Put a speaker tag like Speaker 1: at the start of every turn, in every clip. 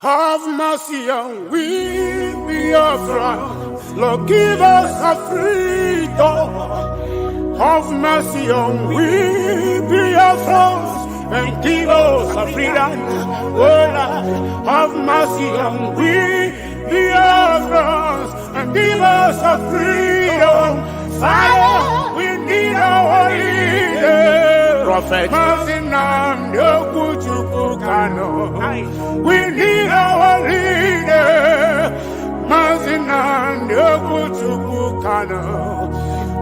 Speaker 1: Have mercy on we, Biafra. Lord, give us a freedom. Have mercy on we, Biafra, and give us a freedom. Oh Lord, have mercy on we, Biafra, and give us a freedom. Father, we need our leader. Prophet, we need our leader.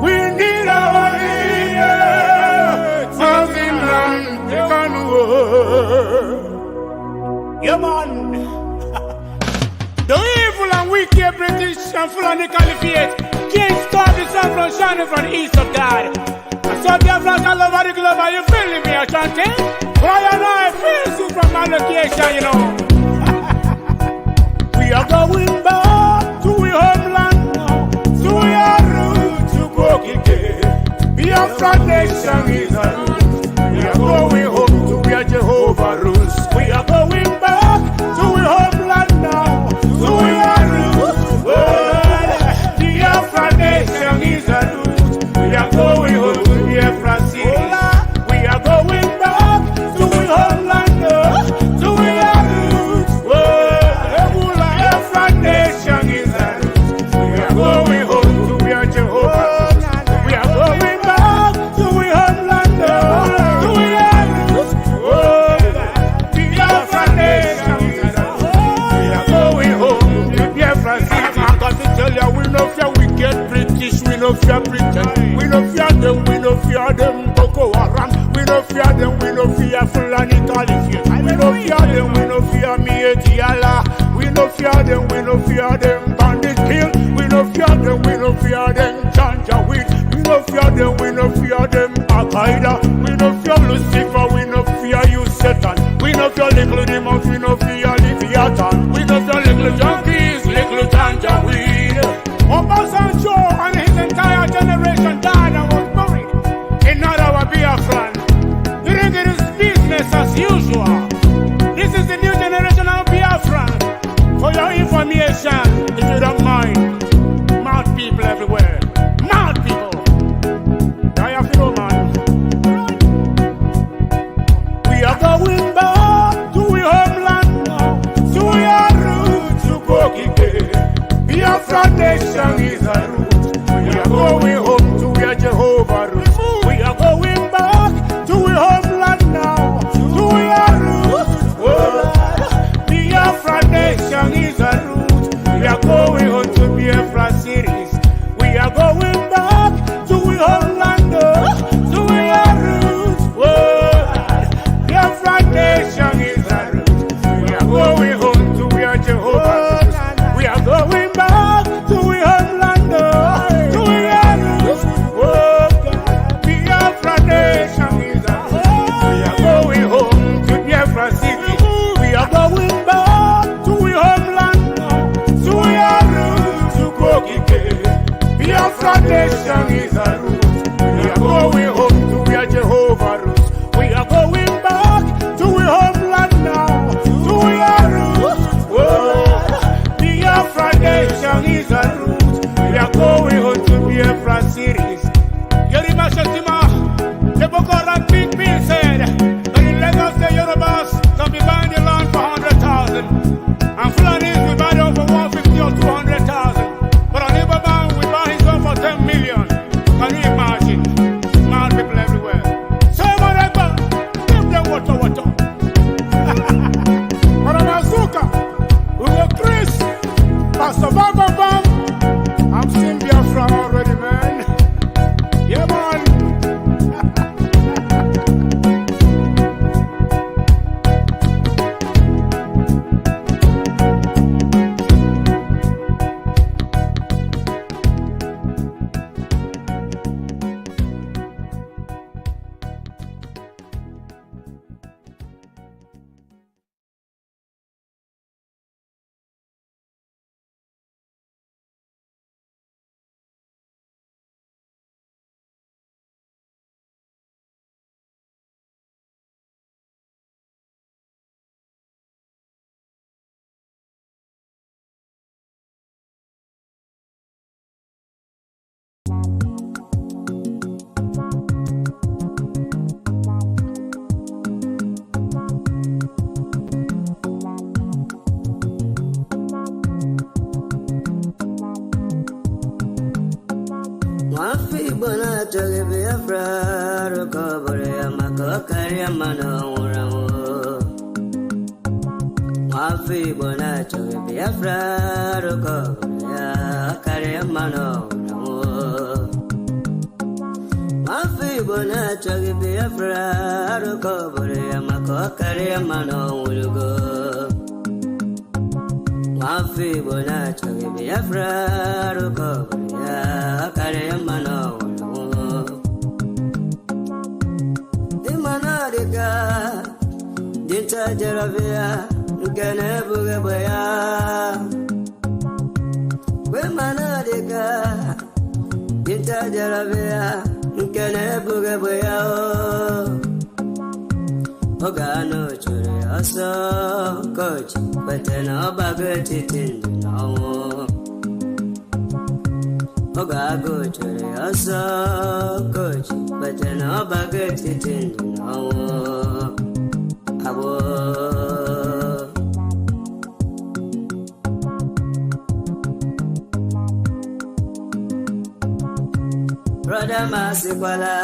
Speaker 1: We need our leader. Yeah, man. The evil and wicked British and Fulani Caliphate can't stop the sun from shining from the east of God. I saw the flash all over the globe. Are you feeling me, Ashanti? Why and I feel you from my location, you know. We are going back to our homeland now, to our roots to Kokike. Biafra nation is our roots. We are going home to where Jehovah rules. We are going back to our homeland now, to our roots. Biafra nation is our roots. We are going home to Biafra city. We are going back to our homeland now, to our roots. Biafra nation is our roots. We are going home to where Jehovah. We are going back to our homeland now, to our roots. Biafra nation is our roots. We are going home to Biafra city. I got to tell you, we no fear wicked British, we no fear Britain, we no fear them, Boko Haram, we no fear them, we no fear Fulani Caliphate, we no fear them, we no fear Mietiala, we no fear them, bandit kill, we no fear them, Janjaweed, we no fear them, Al-Qaeda, we no fear Lucifer, we no fear you Satan, we no fear little demons, we no fear Leviathan, we no fear little junkies, little Janjaweed. Obasanjo and his entire generation died and was buried in our Biafran. You think it is business as usual. This is the new generation of Biafran. For your information, if you don't mind, mad people everywhere. Mad people. I have to know, man. We are going back to our homeland now, to our roots to Kokike. Biafra nation is our roots. We are going home to where Jehovah rules. We are going back to our homeland now, to our roots. Biafra nation is our roots. We are going home to Biafra cities. We are going back to our homeland now, to our roots. Biafra nation is our roots. We are going home to where Jehovah rules. We are going back to our homeland now, to our roots. Biafra nation is our roots. We are going home to Biafra city. We are going back to our homeland now, to our roots to Kokike. Biafra nation is our roots. We are going home to where Jehovah rules. We are going back to our homeland now, to our roots. Biafra nation is our roots. We are going home to Biafra cities. Yerima Shetima, the Boko Haram Big Bill said that in Lagos the Yorubas can be buying the land for 100,000 and Fulanis will buy them for 150 or 200,000. But on Ibadan we buy his own for 10 million. Can you imagine? Mad people everywhere. So whatever, give them water. Maramazuka, Ugo Chris, Pst Vam Vam Vam. I'm seeing Biafra already, man.
Speaker 2: Wafi bona choge Biafra Rukobore Mako Kariamano Uramo Wafi bona choge Biafra Rukobore Kariamano Uramo Wafi bona choge Biafra Rukobore Mako Kariamano Urugo Wafi bona choge Biafra Rukobore Kariamano Imanadika Dinta Jaravia Gane Bugabaya Wimanadika Dinta Jaravia Gane Bugabaya Ogano Chure Aso Coach Patena Bagati Tindino Ogago chere asa coach, but no baget it in no abo. Brother Masikwala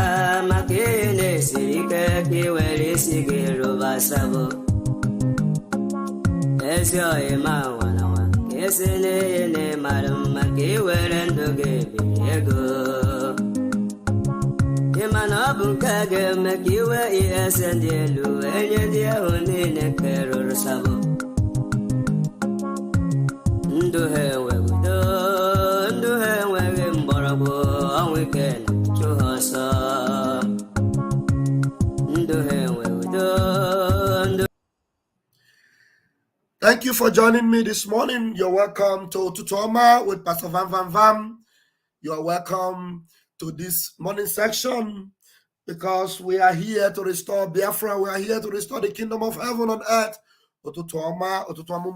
Speaker 2: Makine Sirike Kiweri Sigiro Basabo Esyo Ema Esene madam maki werendo gebego Imana bunkage maki we esendelu enye dia onine kero sabo Nduhe we mbarago awike chuhasa Nduhe we
Speaker 3: Thank you for joining me this morning. You're welcome to Ututu Oma with Pst Vam Vam Vam. You're welcome to this morning section because we are here to restore Biafra. We are here to restore the kingdom of heaven on earth. Ututu Oma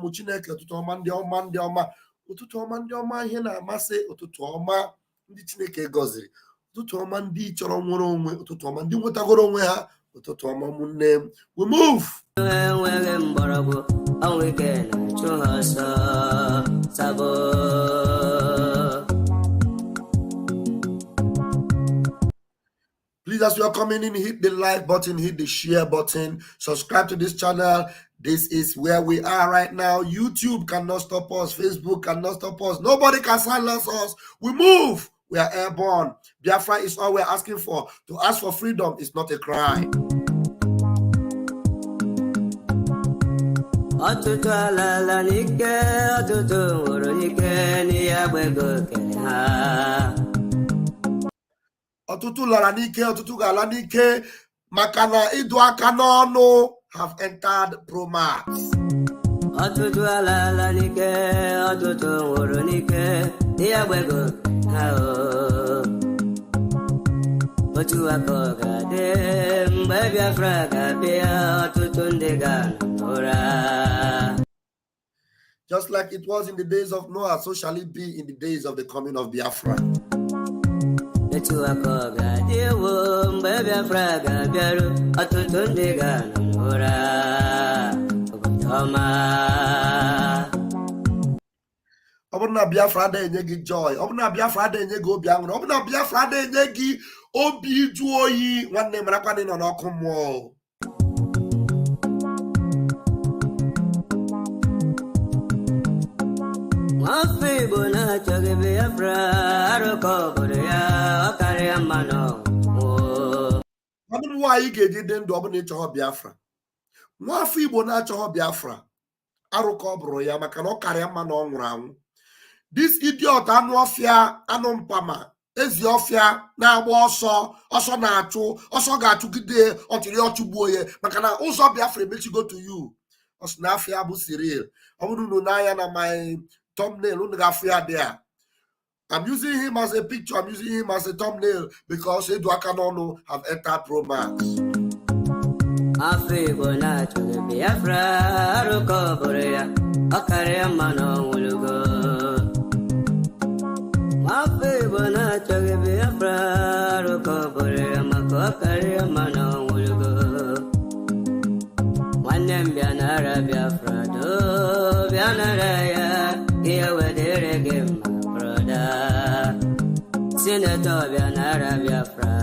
Speaker 3: Muchineke, Ututu Oma Ndi Oma Ndi Oma. Ututu Oma Ndi Oma here na amase Ututu Oma Ndi Chineke goziri. Ututu Oma Ndi chọrọ nwere onwe, Ututu Oma Ndi nwetagoro onwe ha. Ututu Oma munne. We move. Please, as you are coming in, hit the like button, hit the share button, subscribe to this channel. This is where we are right now. YouTube cannot stop us. Facebook cannot stop us. Nobody can silence us. We move. We are airborne. Biafra is all we're asking for. To ask for freedom is not a crime.
Speaker 2: Otutu alala nike, otutu uru nike, ni agbego kene ha.
Speaker 3: Otutu lara nike, otutu gala nike, makana idu aka n'ọnụ have entered Promax.
Speaker 2: Otutu alala nike, otutu uru nike, ni agbego kene ha o. Otu akoga de, mbe Biafra gabia, otutu ndega nora.
Speaker 3: Just like it was in the days of Noah, so shall it be in the days of the coming of Biafra.
Speaker 2: Otu akoga de wo, mbe Biafra gabiaru, otutu ndega nora. Obodoma.
Speaker 3: Obuna Biafra de enye gi joy. Obuna Biafra de enye gi obi anwụrụ. Obuna Biafra de enye gi obi ju oyi. Nwanne marakwa ni nọ n'ọkụ mmụọ.
Speaker 2: Wafi bona choge Biafra Rukobore Kariamano.
Speaker 3: Ọbụna nwaanyị ga-eji dị ndụ ọbụna ịchọghọ Biafra. Nwafọ Igbo na-achọghọ Biafra arụkọ ọ bụrụ ya maka na ọ karịa mma na ọ nwụrụ anwụ. This idiot anụ ọfịa anụ mpama ezi ọfịa na-agba ọsọ na-achụ ọsọ ga-achụgide ọtịrị ọchụgbuo ya maka na ụzọ Biafra emechigo to you. Ọsọ na afịa bụ Cyril. Ọ bụrụ unu n'anya na my thumbnail unu ga-afịa there. I'm using him as a picture. I'm using him as a thumbnail because Edu Akanono have entered Promax.
Speaker 2: Afi bona choge Biafra Rukobore Kariamano ulugo. Afi bona choge Biafra Rukobore Kariamano ulugo. Wanem bianara Biafra do bianara ya iya wedere gem. Senator Bianara Biafra.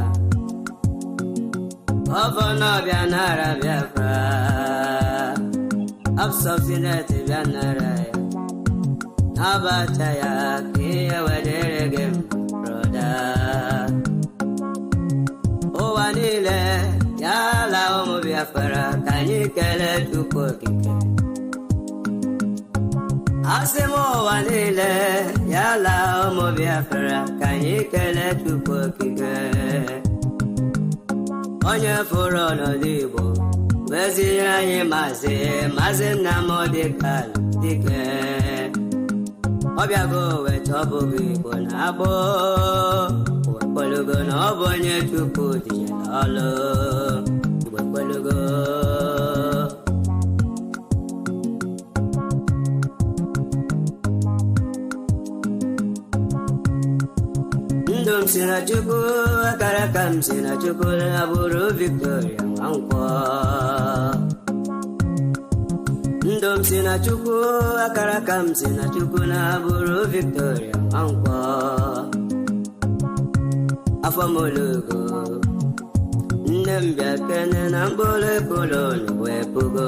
Speaker 2: Governor Bianara Biafra. Absorbinate Bianara. Abataya, Kia Waderegem, brother. Oh, Anile, Yala Omo Biafra, can you get it to cook it? Asemo Anile, Yala Omo Biafra, can you get it to cook it? On your for on a libo, where's the Mazin Namo de Cal, Obiago wet obogi bonabo, Polugo no bonye to put in hollow, Polugo. Ndum Sinachuku, Akarakam Sinachuku, Aburu Victoria, Uncle. Ndom Sinachuku, Akarakam Sinachuku, Naburu Victoria, Uncle. Afamolugo, Nembia Kenen, Ambole Colon, Wepugo.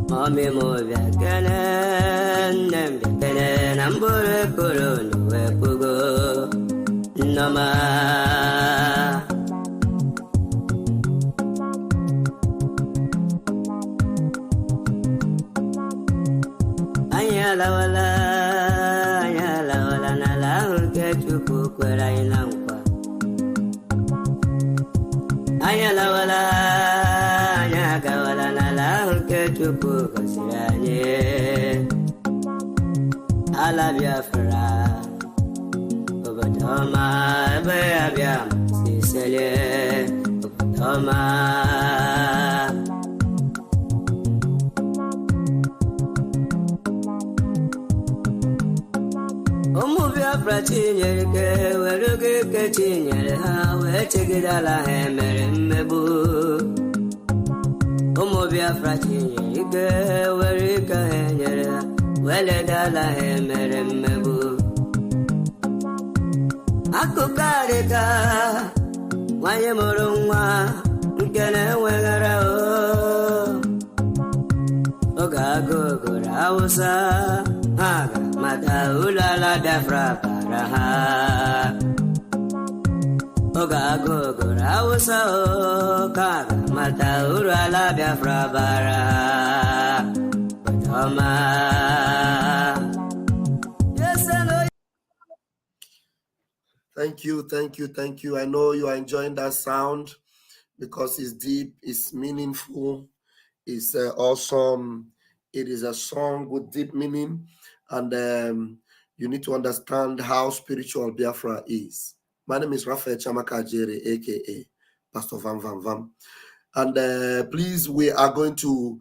Speaker 2: Mommy Movia Kenen, Nembia Kenen, Ambole Colon, Wepugo. Nama. La wala na la ke chuku kwera inankwa. Anya la wala na la ke chuku kasiranye. Ala Biafra, Obatoma Biam Sisele, Obatoma. Chinyere ke weruge ke chinyere ha we chegidala hemere mmebu Omo Biafra chinyere ke weruge henyere ha wele dala hemere mmebu Akukarika wanye mụrụ nwa nke na-enweghara oge agụgụrụ Hausa ha ga-amata ụlọala Biafra ha Oga gogora Hausa kaga mata urala Biafra bara Toma. Yes, I know.
Speaker 3: Thank you. I know you are enjoying that sound because it's deep, it's meaningful, it's awesome. It is a song with deep meaning, and you need to understand how spiritual Biafra is. My name is Raphael Chamaka Jere, aka Pastor Vam Vam Vam. And please, we are going to,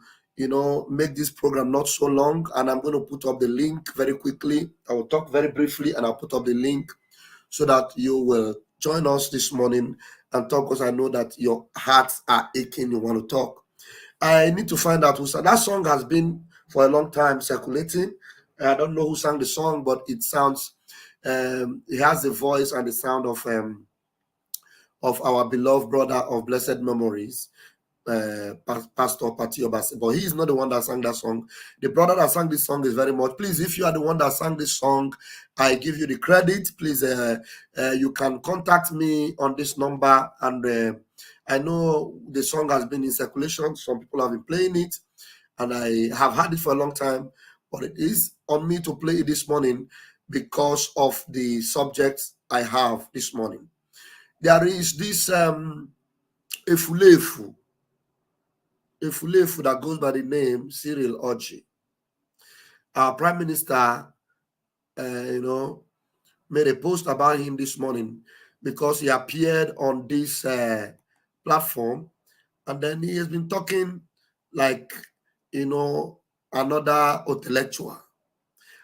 Speaker 3: make this program not so long, and I'm going to put up the link very quickly. I will talk very briefly, and I'll put up the link so that you will join us this morning and talk, because I know that your hearts are aching. You want to talk. I need to find out who sang. That song has been for a long time circulating. I don't know who sang the song, but it sounds, it has the voice and the sound of our beloved brother of blessed memories, Pastor Pati Obasi. But he is not the one that sang that song. The brother that sang this song is very much. Please, if you are the one that sang this song, I give you the credit. Please, you can contact me on this number. And I know the song has been in circulation. Some people have been playing it, and I have had it for a long time. But it is on me to play it this morning because of the subject I have this morning. There is this Efulefu that goes by the name Cyril Orji. Our Prime Minister, made a post about him this morning because he appeared on this platform, and then he has been talking like, another intellectual.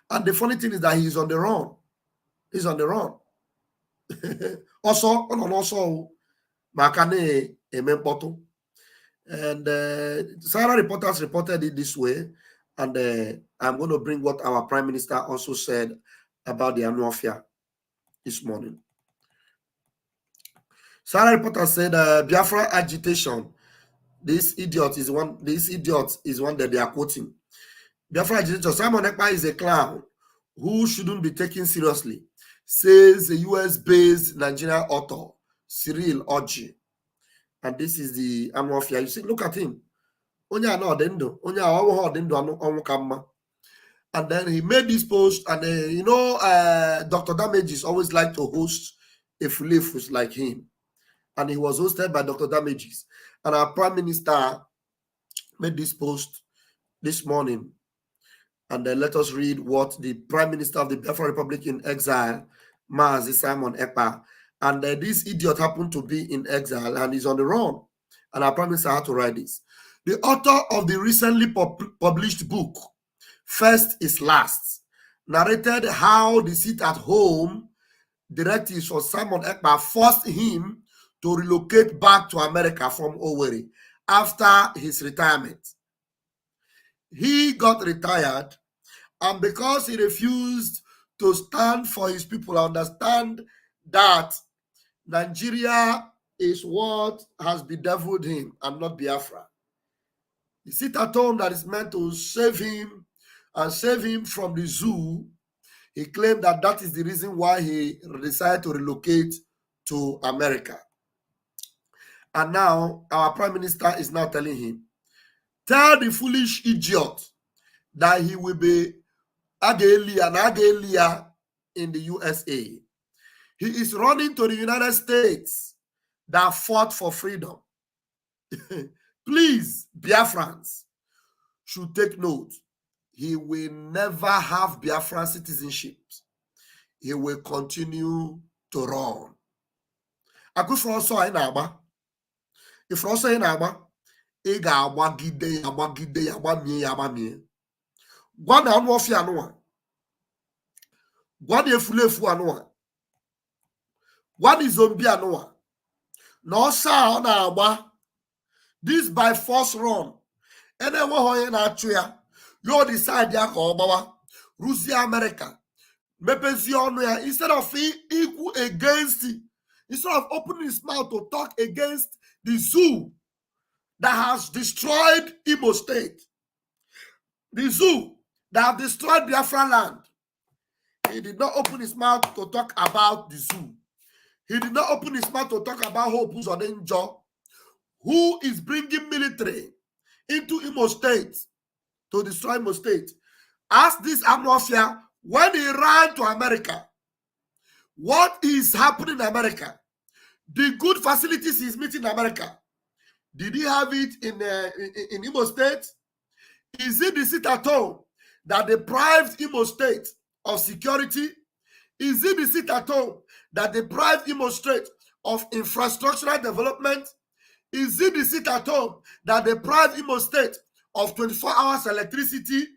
Speaker 3: And the funny thing is that he's on the run. He's on the run. Also, Makane Emepoto. And Sarah reporters reported it this way. And I'm going to bring what our Prime Minister also said about the Anuafia. this morning. Sarah Reporter said Biafra agitation. This idiot is one that they are quoting. Biafra agitation. Simon Ekpa is a clown who shouldn't be taken seriously, says a US-based Nigerian author, Cyril Orji. And this is the annual fair. You see, look at him. And then he made this post, and Dr. Damages always like to host a fully like him. And he was hosted by Dr. Damages. And our Prime Minister made this post this morning. And then let us read what the Prime Minister of the Biafra Republic in exile, Mazi Simon Ekpa, and this idiot happened to be in exile and is on the run. And our Prime Minister had to write this. The author of the recently published book, First is Last, narrated how the sit-at-home directives for Simon Ekpa forced him to relocate back to America from Owerri after his retirement. He got retired, and because he refused to stand for his people, understand that Nigeria is what has bedeviled him and not Biafra. The sit-at-home that is meant to save him and save him from the zoo, he claimed that that is the reason why he decided to relocate to America. And now our Prime Minister is now telling him, tell the foolish idiot that he will be Agelia in the USA. He is running to the United States that fought for freedom. Please, Biafrans should take note. He will never have Biafran citizenship. He will continue to run. If also in Aba, Ega Wagide, Yabamie. One and one fianua. One efulefu anua. One is zombie anua. No sa on Aba. This by force run. And then what na atria. You decide ya ko bawa. Russia America. Mepezi onu ya instead of equal against it. Instead of opening his mouth to talk against the zoo that has destroyed Imo State. The zoo that have destroyed Biafra land. He did not open his mouth to talk about the zoo. He did not open his mouth to talk about Hope Uzodinjo, who is bringing military into Imo State to destroy Imo State. Ask this Amofia, when he ran to America, what is happening in America? The good facilities he's meeting in America, did he have it in Imo State? Is it the sit-at-home that deprived Imo State of security? Is it the sit-at-home that deprived Imo State of infrastructural development? Is it the sit-at-home that deprived Imo State of 24 hours electricity?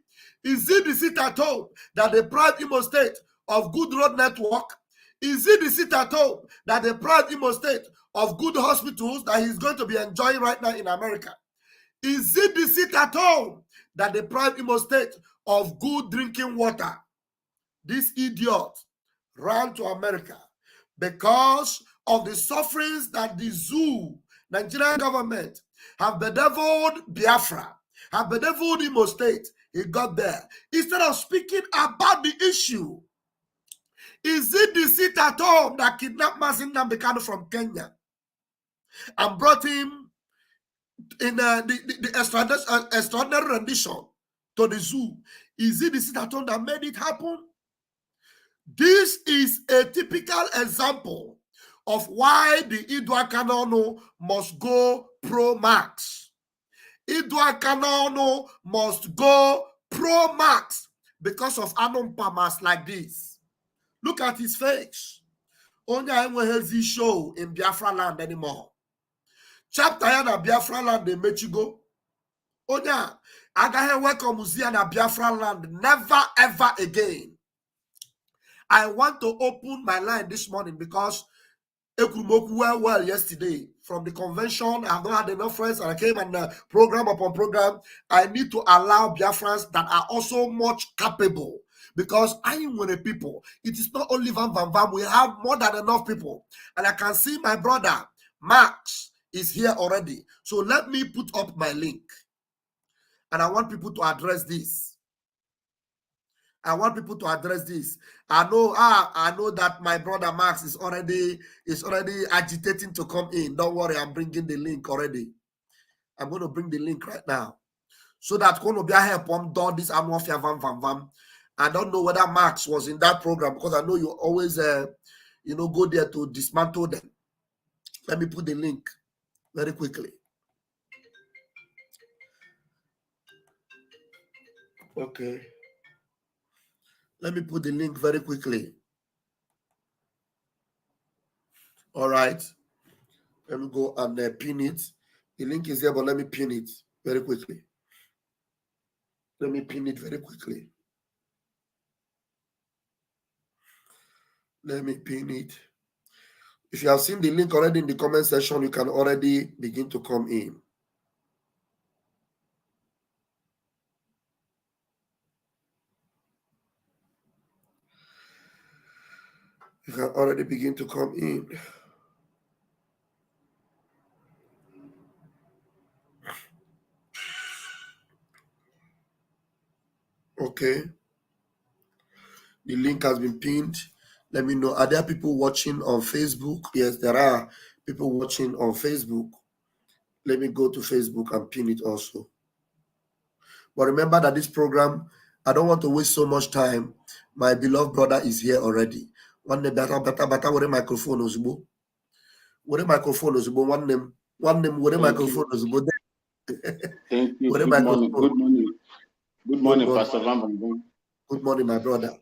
Speaker 3: Is it the sit-at-home that deprived Imo State of good road network? Is it the sit-at-home that deprived Imo State of good hospitals that he's going to be enjoying right now in America? Is it the sit-at-home that deprived Imo State of good drinking water? This idiot ran to America because of the sufferings that the zoo, Nigerian government, have bedeviled Biafra, have bedeviled Imo State. He got there. Instead of speaking about the issue, is it the sit-at-home that kidnapped Mazin Nambekano from Kenya and brought him in the extraordinary rendition to the zoo? Is it the sit-at-home that made it happen? This is a typical example of why the Idua Kanono must go pro-max. Idua Kanono must go pro-max because of Anompamas like this. Look at his face. Only I has this show in Biafra land anymore. Chapter na Biafra land in Mechigo. Onya, agahe welcome Musia na Biafra land. Never ever again. I want to open my line this morning because Ekumoku well yesterday from the convention. I have not had enough friends, and I came and program upon program. I need to allow Biafrans that are also much capable, because I am with the people. It is not only Vam Vam Vam. We have more than enough people. And I can see my brother, Max, is here already. So let me put up my link. And I want people to address this. I want people to address this. I know that my brother Max is already agitating to come in. Don't worry, I'm bringing the link already. I'm going to bring the link right now. So that going to be a help on this Amorphia Vam Vam Vam. I don't know whether Max was in that program because I know you always go there to dismantle them. Let me put the link very quickly. Okay. Let me put the link very quickly. All right. Let me go and pin it. The link is here, but let me pin it very quickly. Let me pin it very quickly. Let me pin it. If you have seen the link already in the comment section, you can already begin to come in. You can already begin to come in. Okay. The link has been pinned. Let me know. Are there people watching on Facebook? Yes, there are people watching on Facebook. Let me go to Facebook and pin it also. But remember that this program, I don't want to waste so much time. My beloved brother is here already. One name, better, with a microphone, Ozubo. With a microphone, Ozubo. One name, with a microphone, Ozubo.
Speaker 4: Thank you. Good morning. Good morning. Good morning, Pastor Vam Vam.
Speaker 3: Good morning, my brother.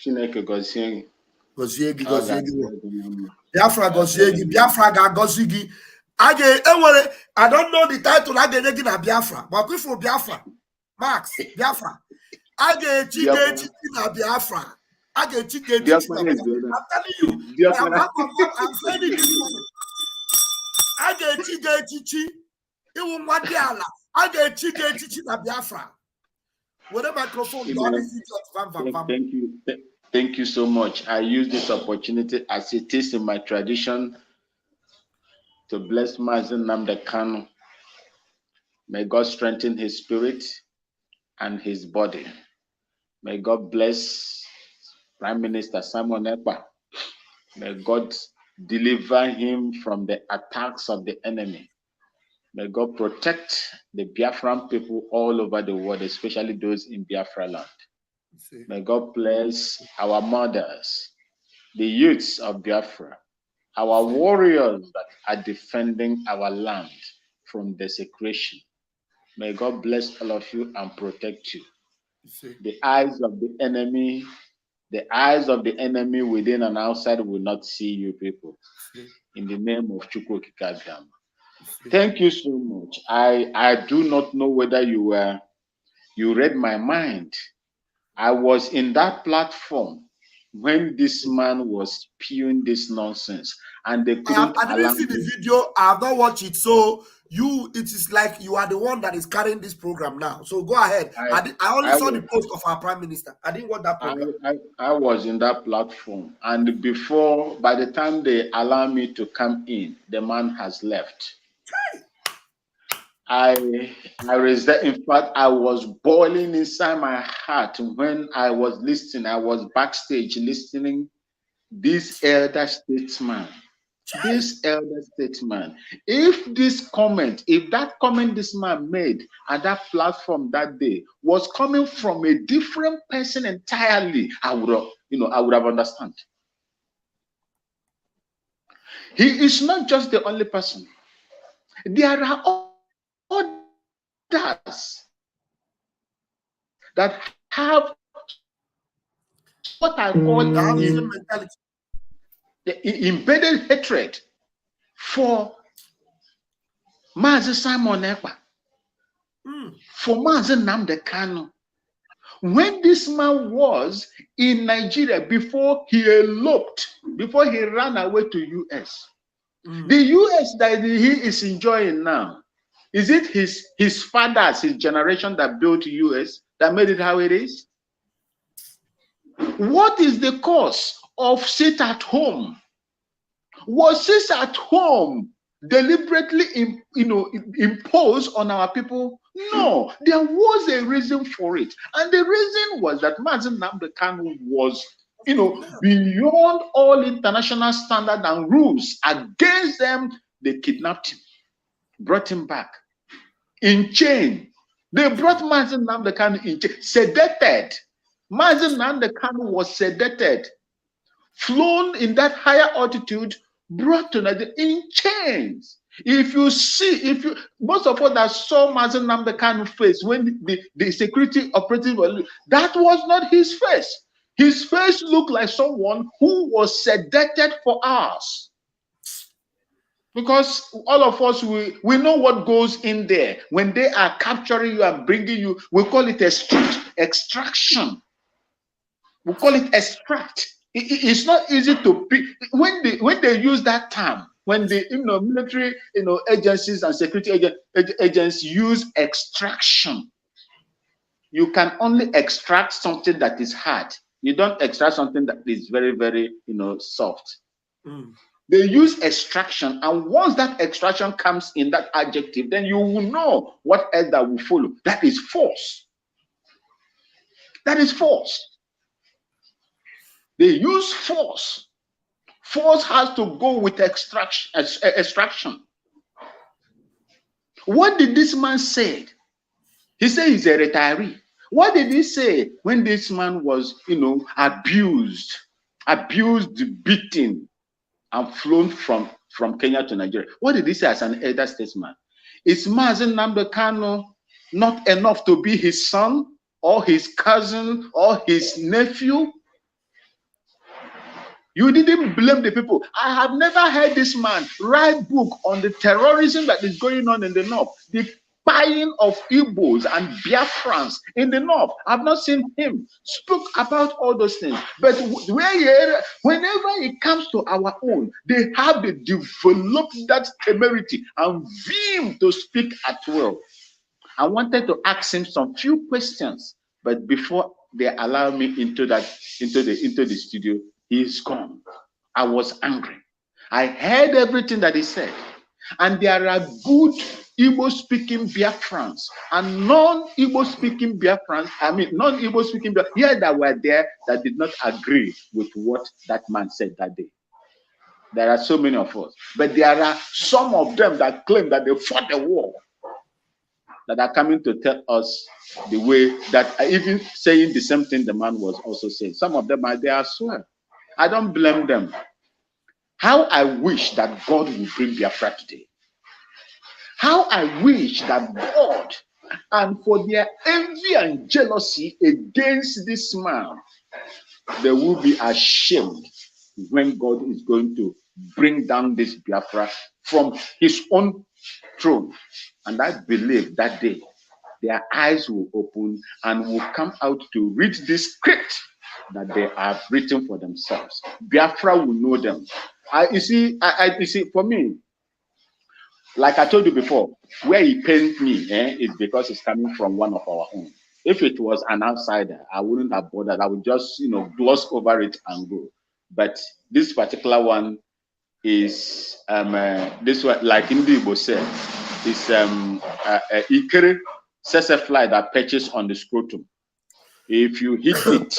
Speaker 4: Chineke Goziegi.
Speaker 3: Biafra Goziegi. Biafra Gozigi. I don't know the title. I get na Biafra, but we from Biafra. Max Biafra. I get Chige na Biafra. I get Chige. I'm telling you, I'm saying it this morning. I get Chige Chichi. Even Madiala. I get Chige Chichi na Biafra. With a microphone,
Speaker 4: thank you. Thank you so much. I use this opportunity as it is in my tradition to bless Mazen Namdekano. May God strengthen his spirit and his body. May God bless Prime Minister Simon Ekpa. May God deliver him from the attacks of the enemy. May God protect the Biafran people all over the world, especially those in Biafra land. May God bless our mothers, the youths of Biafra, our warriors that are defending our land from desecration. May God bless all of you and protect you. The eyes of the enemy within and outside will not see you people. In the name of Chukwu Kikagam. Thank you so much. I do not know whether you read my mind. I was in that platform when this man was spewing this nonsense, and they couldn't.
Speaker 3: I didn't see the video. I have not watched it. So it is like you are the one that is carrying this program now. So go ahead. I only saw the post of our Prime Minister. I didn't watch that program.
Speaker 4: I was in that platform, and by the time they allow me to come in, the man has left. I resent. In fact, I was boiling inside my heart when I was listening. I was backstage listening. This elder statesman. If that comment this man made at that platform that day was coming from a different person entirely, I would have understood. He is not just the only person. There are others that have what I call the embedded hatred for Mazi Simon Ekpa, for Mazi Nnamdi Kanu. When this man was in Nigeria, before he eloped, before he ran away to US, the US that he is enjoying now, is it his fathers, his generation that built US that made it how it is? What is the cause of sit at home? Was sit at home deliberately imposed on our people? No, there was a reason for it. And the reason was that Mazi Nnamdi Kanu was beyond all international standard and rules. Against them, they kidnapped him, brought him back in chain. They brought Mazi Nnamdi Kanu in chain, sedated. Mazi Nnamdi Kanu was sedated, flown in that higher altitude, brought to Nigeria in chains. If you see, most of us that saw Mazi Nnamdi Kanu face when the security operative was, that was not his face. His face looked like someone who was sedated for hours. Because all of us, we know what goes in there. When they are capturing you and bringing you, we call it extraction. We call it extract. It's not easy to pick. When they use that term, when the military agencies and security agents use extraction, you can only extract something that is hard. You don't extract something that is very, very soft. They use extraction, and once that extraction comes in that adjective, then you will know what else that will follow. That is force. That is force. They use force. Force has to go with extraction. What did this man say? He said he's a retiree. What did he say when this man was, abused, beaten, and flown from Kenya to Nigeria? What did he say as an elder statesman? Is Mazi Nnamdi Kanu not enough to be his son or his cousin or his nephew? You didn't blame the people. I have never heard this man write book on the terrorism that is going on in the north, the buying of Igbos and Biafrans in the north. I've not seen him speak about all those things. But whenever it comes to our own, they have developed that temerity and vim to speak at will. I wanted to ask him some few questions, but before they allow me into the studio, he's gone. I was angry. I heard everything that he said. And there are good Igbo-speaking Biafrans and non-Igbo-speaking Biafrans, non-Igbo-speaking Biafrans, that were there that did not agree with what that man said that day. There are so many of us. But there are some of them that claim that they fought the war, that are coming to tell us the way that even saying the same thing the man was also saying. Some of them are there as well. I don't blame them. How I wish that God would bring Biafra today. How I wish that God, and for their envy and jealousy against this man, they will be ashamed when God is going to bring down this Biafra from his own throne. And I believe that day their eyes will open and will come out to read this script that they have written for themselves. Biafra will know them. You see, for me, like I told you before, where he pained me is because it's coming from one of our own. If it was an outsider, I wouldn't have bothered. I would just, gloss over it and go. But this particular one is this one, like Indibo said, is Ikere fly that perches on the scrotum. If you hit it,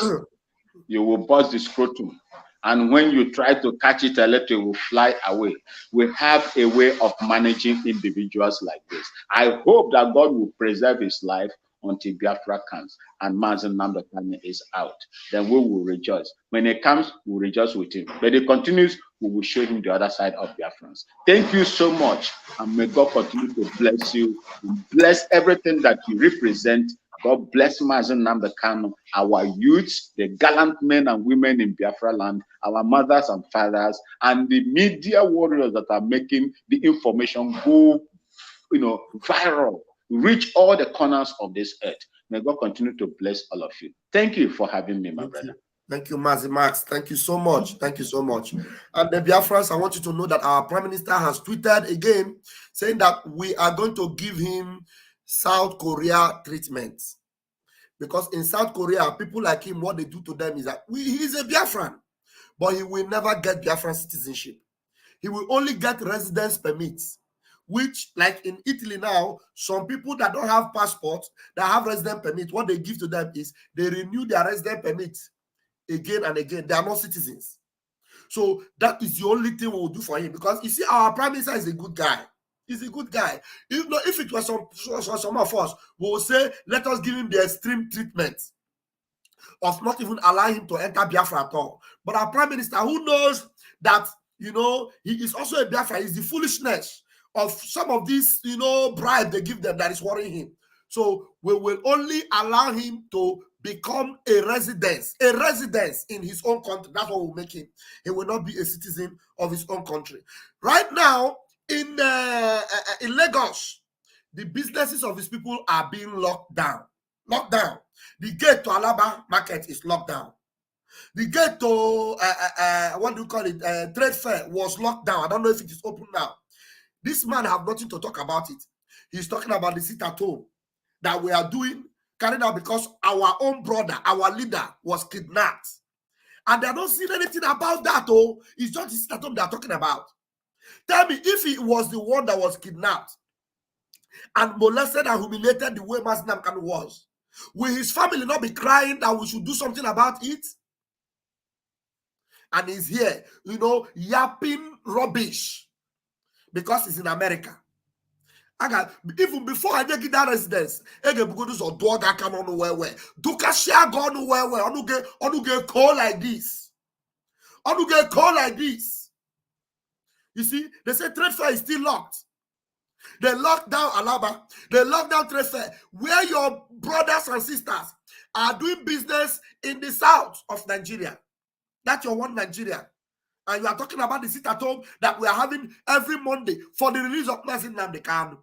Speaker 4: you will bust the scrotum. And when you try to catch it a little, it will fly away. We have a way of managing individuals like this. I hope that God will preserve his life until Biafra comes and Mazi Nnamdi Kanu is out. Then we will rejoice. When it comes, we'll rejoice with him. But it continues, we will show him the other side of Biafrans. Thank you so much. And may God continue to bless you. Bless everything that you represent. God bless Mazi Nnamdi Kanu, our youths, the gallant men and women in Biafra land, our mothers and fathers, and the media warriors that are making the information go, viral, reach all the corners of this earth. May God continue to bless all of you. Thank you for having me, my brother.
Speaker 3: Thank you, Mazi Max. Thank you so much. Thank you so much. And the Biafrans, I want you to know that our Prime Minister has tweeted again, saying that we are going to give him South Korea treatment. Because in South Korea, people like him, what they do to them is that he's a Biafran, but he will never get Biafran citizenship. He will only get residence permits, which, like in Italy now, some people that don't have passports, that have resident permits, what they give to them is they renew their resident permits again and again. They are not citizens. So that is the only thing we will do for him. Because you see, our prime minister is a good guy. He's a good guy. If it was some of us, we will say, let us give him the extreme treatment of not even allowing him to enter Biafra at all. But our prime minister, who knows that, he is also a Biafra, is the foolishness of some of these, bribe they give them that is worrying him. So we will only allow him to become a residence in his own country. That's what will make him. He will not be a citizen of his own country. Right now, in Lagos, the businesses of his people are being locked down. The gate to Alaba market is locked down. The gate to trade fair was locked down. I don't know if it is open now. This man have nothing to talk about it. He's talking about the sit at home that we are carried out because our own brother, our leader, was kidnapped. And they don't see anything about that. Oh, it's just the sit at home they are talking about. Tell me, if he was the one that was kidnapped and molested and humiliated the way Mazi Nnamdi Kanu was, will his family not be crying that we should do something about it? And he's here, yapping rubbish because he's in America. Even before I get that residence, I get go do dog I come on where. Dukashia gone where. On get call like this. On get call like this. You see, they say trade fair is still locked. They locked down Alaba. They locked down trade fair. Where your brothers and sisters are doing business in the south of Nigeria. That's your one Nigeria. And you are talking about the sit at home that we are having every Monday for the release of Mazi Nnamdi Kanu.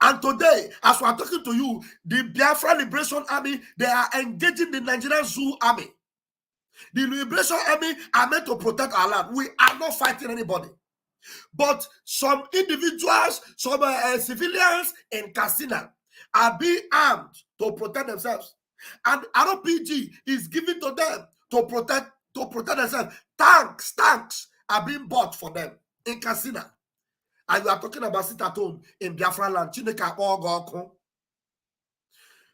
Speaker 3: And today, as we are talking to you, the Biafra Liberation Army, they are engaging the Nigerian Zoo Army. The Liberation Army are meant to protect our land. We are not fighting anybody. But some individuals, some civilians in Katsina are being armed to protect themselves. And RPG is given to them to protect themselves. Tanks are being bought for them in Katsina. And you are talking about sit at home in Biafra land.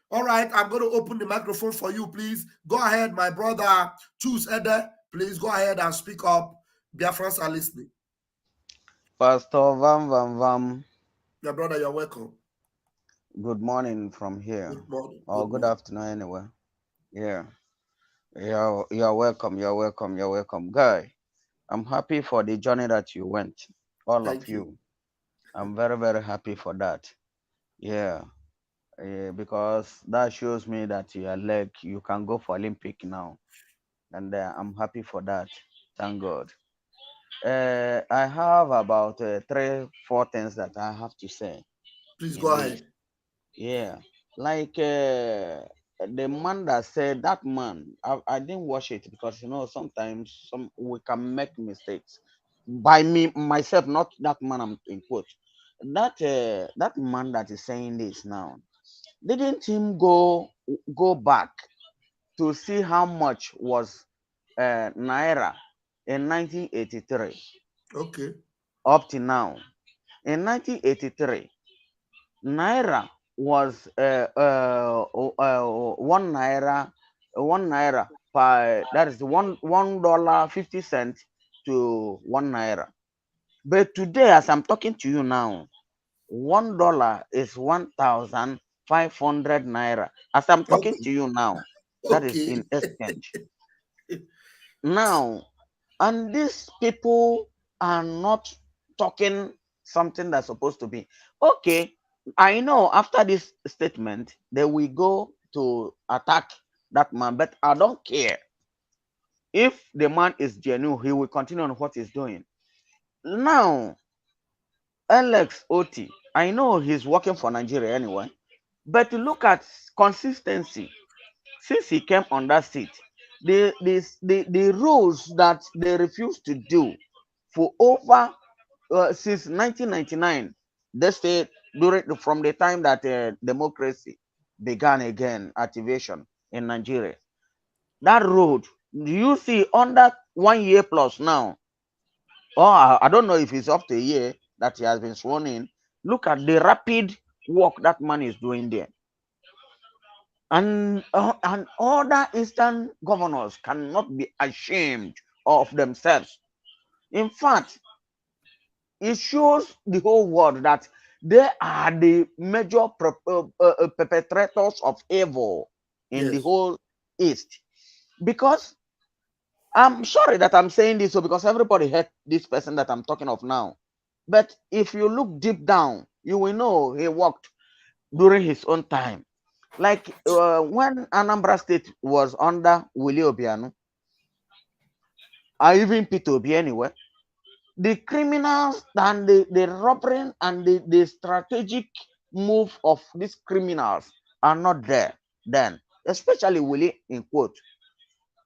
Speaker 3: All right, I'm going to open the microphone for you, please. Go ahead, my brother. Choose Ede. Please go ahead and speak up. Biafrans are listening.
Speaker 5: Pst Vam Vam Vam.
Speaker 3: Yeah, brother, you're welcome.
Speaker 5: Good morning from here.
Speaker 3: Good morning.
Speaker 5: Or good afternoon anyway. Yeah. You're welcome. You're welcome. You're welcome. Guy, I'm happy for the journey that you went. All of you. I'm very, very happy for that. Yeah. Because that shows me that you can go for Olympic now. And I'm happy for that. Thank God. I have about 3-4 things that I have to say.
Speaker 3: Please go ahead.
Speaker 5: Yeah, like the man that said that man, I didn't watch it because sometimes we can make mistakes. By myself, not that man I'm in quote. That man that is saying this now, didn't him go back to see how much was Naira in 1983?
Speaker 3: Okay.
Speaker 5: Up to now. In 1983, Naira was 1 naira per, that is $1.50 to 1 naira. But today, as I'm talking to you now, $1 is 1,500 naira. As I'm talking to you now, that is in exchange. Now, and these people are not talking something that's supposed to be okay. I know after this statement they will go to attack that man, but I don't care. If the man is genuine, he will continue on what he's doing. Now, Alex Oti, I know he's working for Nigeria anyway, but to look at consistency since he came on that seat, the rules that they refused to do for over since 1999, they say from the time that democracy, began again activation in Nigeria. That road, you see, under 1 year plus now, I don't know if it's up to a year that he has been sworn in. Look at the rapid work that man is doing there. And other Eastern governors cannot be ashamed of themselves. In fact, it shows the whole world that they are the major perpetrators of evil in the whole East. Because I'm sorry that I'm saying this, so because everybody heard this person that I'm talking of now. But if you look deep down, you will know he worked during his own time. Like when Anambra State was under Willie Obiano, or even Peter Obi anyway, the criminals and the robbery and the strategic move of these criminals are not there then, especially Willie in quote.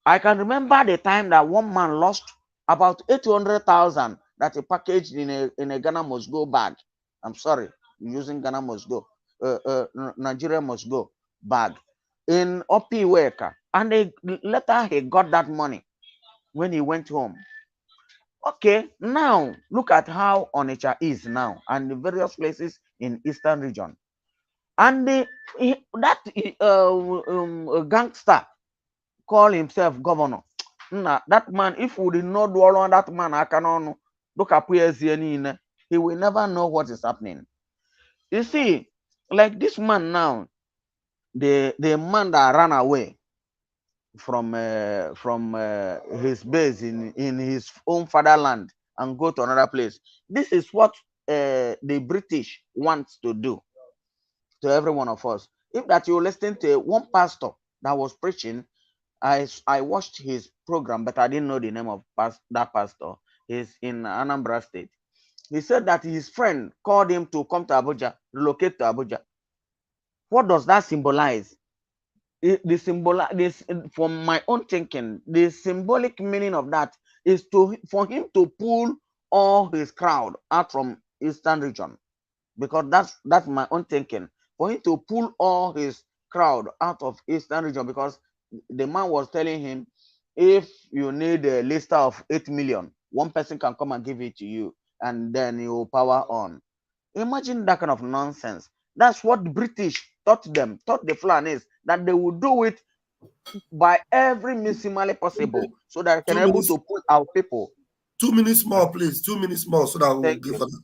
Speaker 5: I can remember the time that one man lost about 800,000 that he packaged in a Ghana must go bag. I'm sorry, using Ghana must go, Nigeria must go bag in Opi Weka, and later he got that money when he went home. Okay, now look at how Onitsha is now and the various places in Eastern region, and that gangster call himself governor. Nah, that man, if we did not do all on that man, I cannot look at he will never know what is happening. You see, like this man now, the man that ran away from his base in his own fatherland and go to another place. This is what the British wants to do to every one of us. If that you listen to one pastor that was preaching, I watched his program, but I didn't know the name of that pastor. He's in Anambra State. He said that his friend called him to come to Abuja, relocate to Abuja. What does that symbolize? From my own thinking, the symbolic meaning of that is for him to pull all his crowd out from Eastern region, because that's my own thinking. For him to pull all his crowd out of Eastern region, because the man was telling him, if you need a list of 8 million, one person can come and give it to you, and then you will power on. Imagine that kind of nonsense. That's what the British taught the Fulanis, that they will do it by every means humanly possible, so that they can able to pull our people.
Speaker 3: 2 minutes more, please. 2 minutes more, so that we'll give us.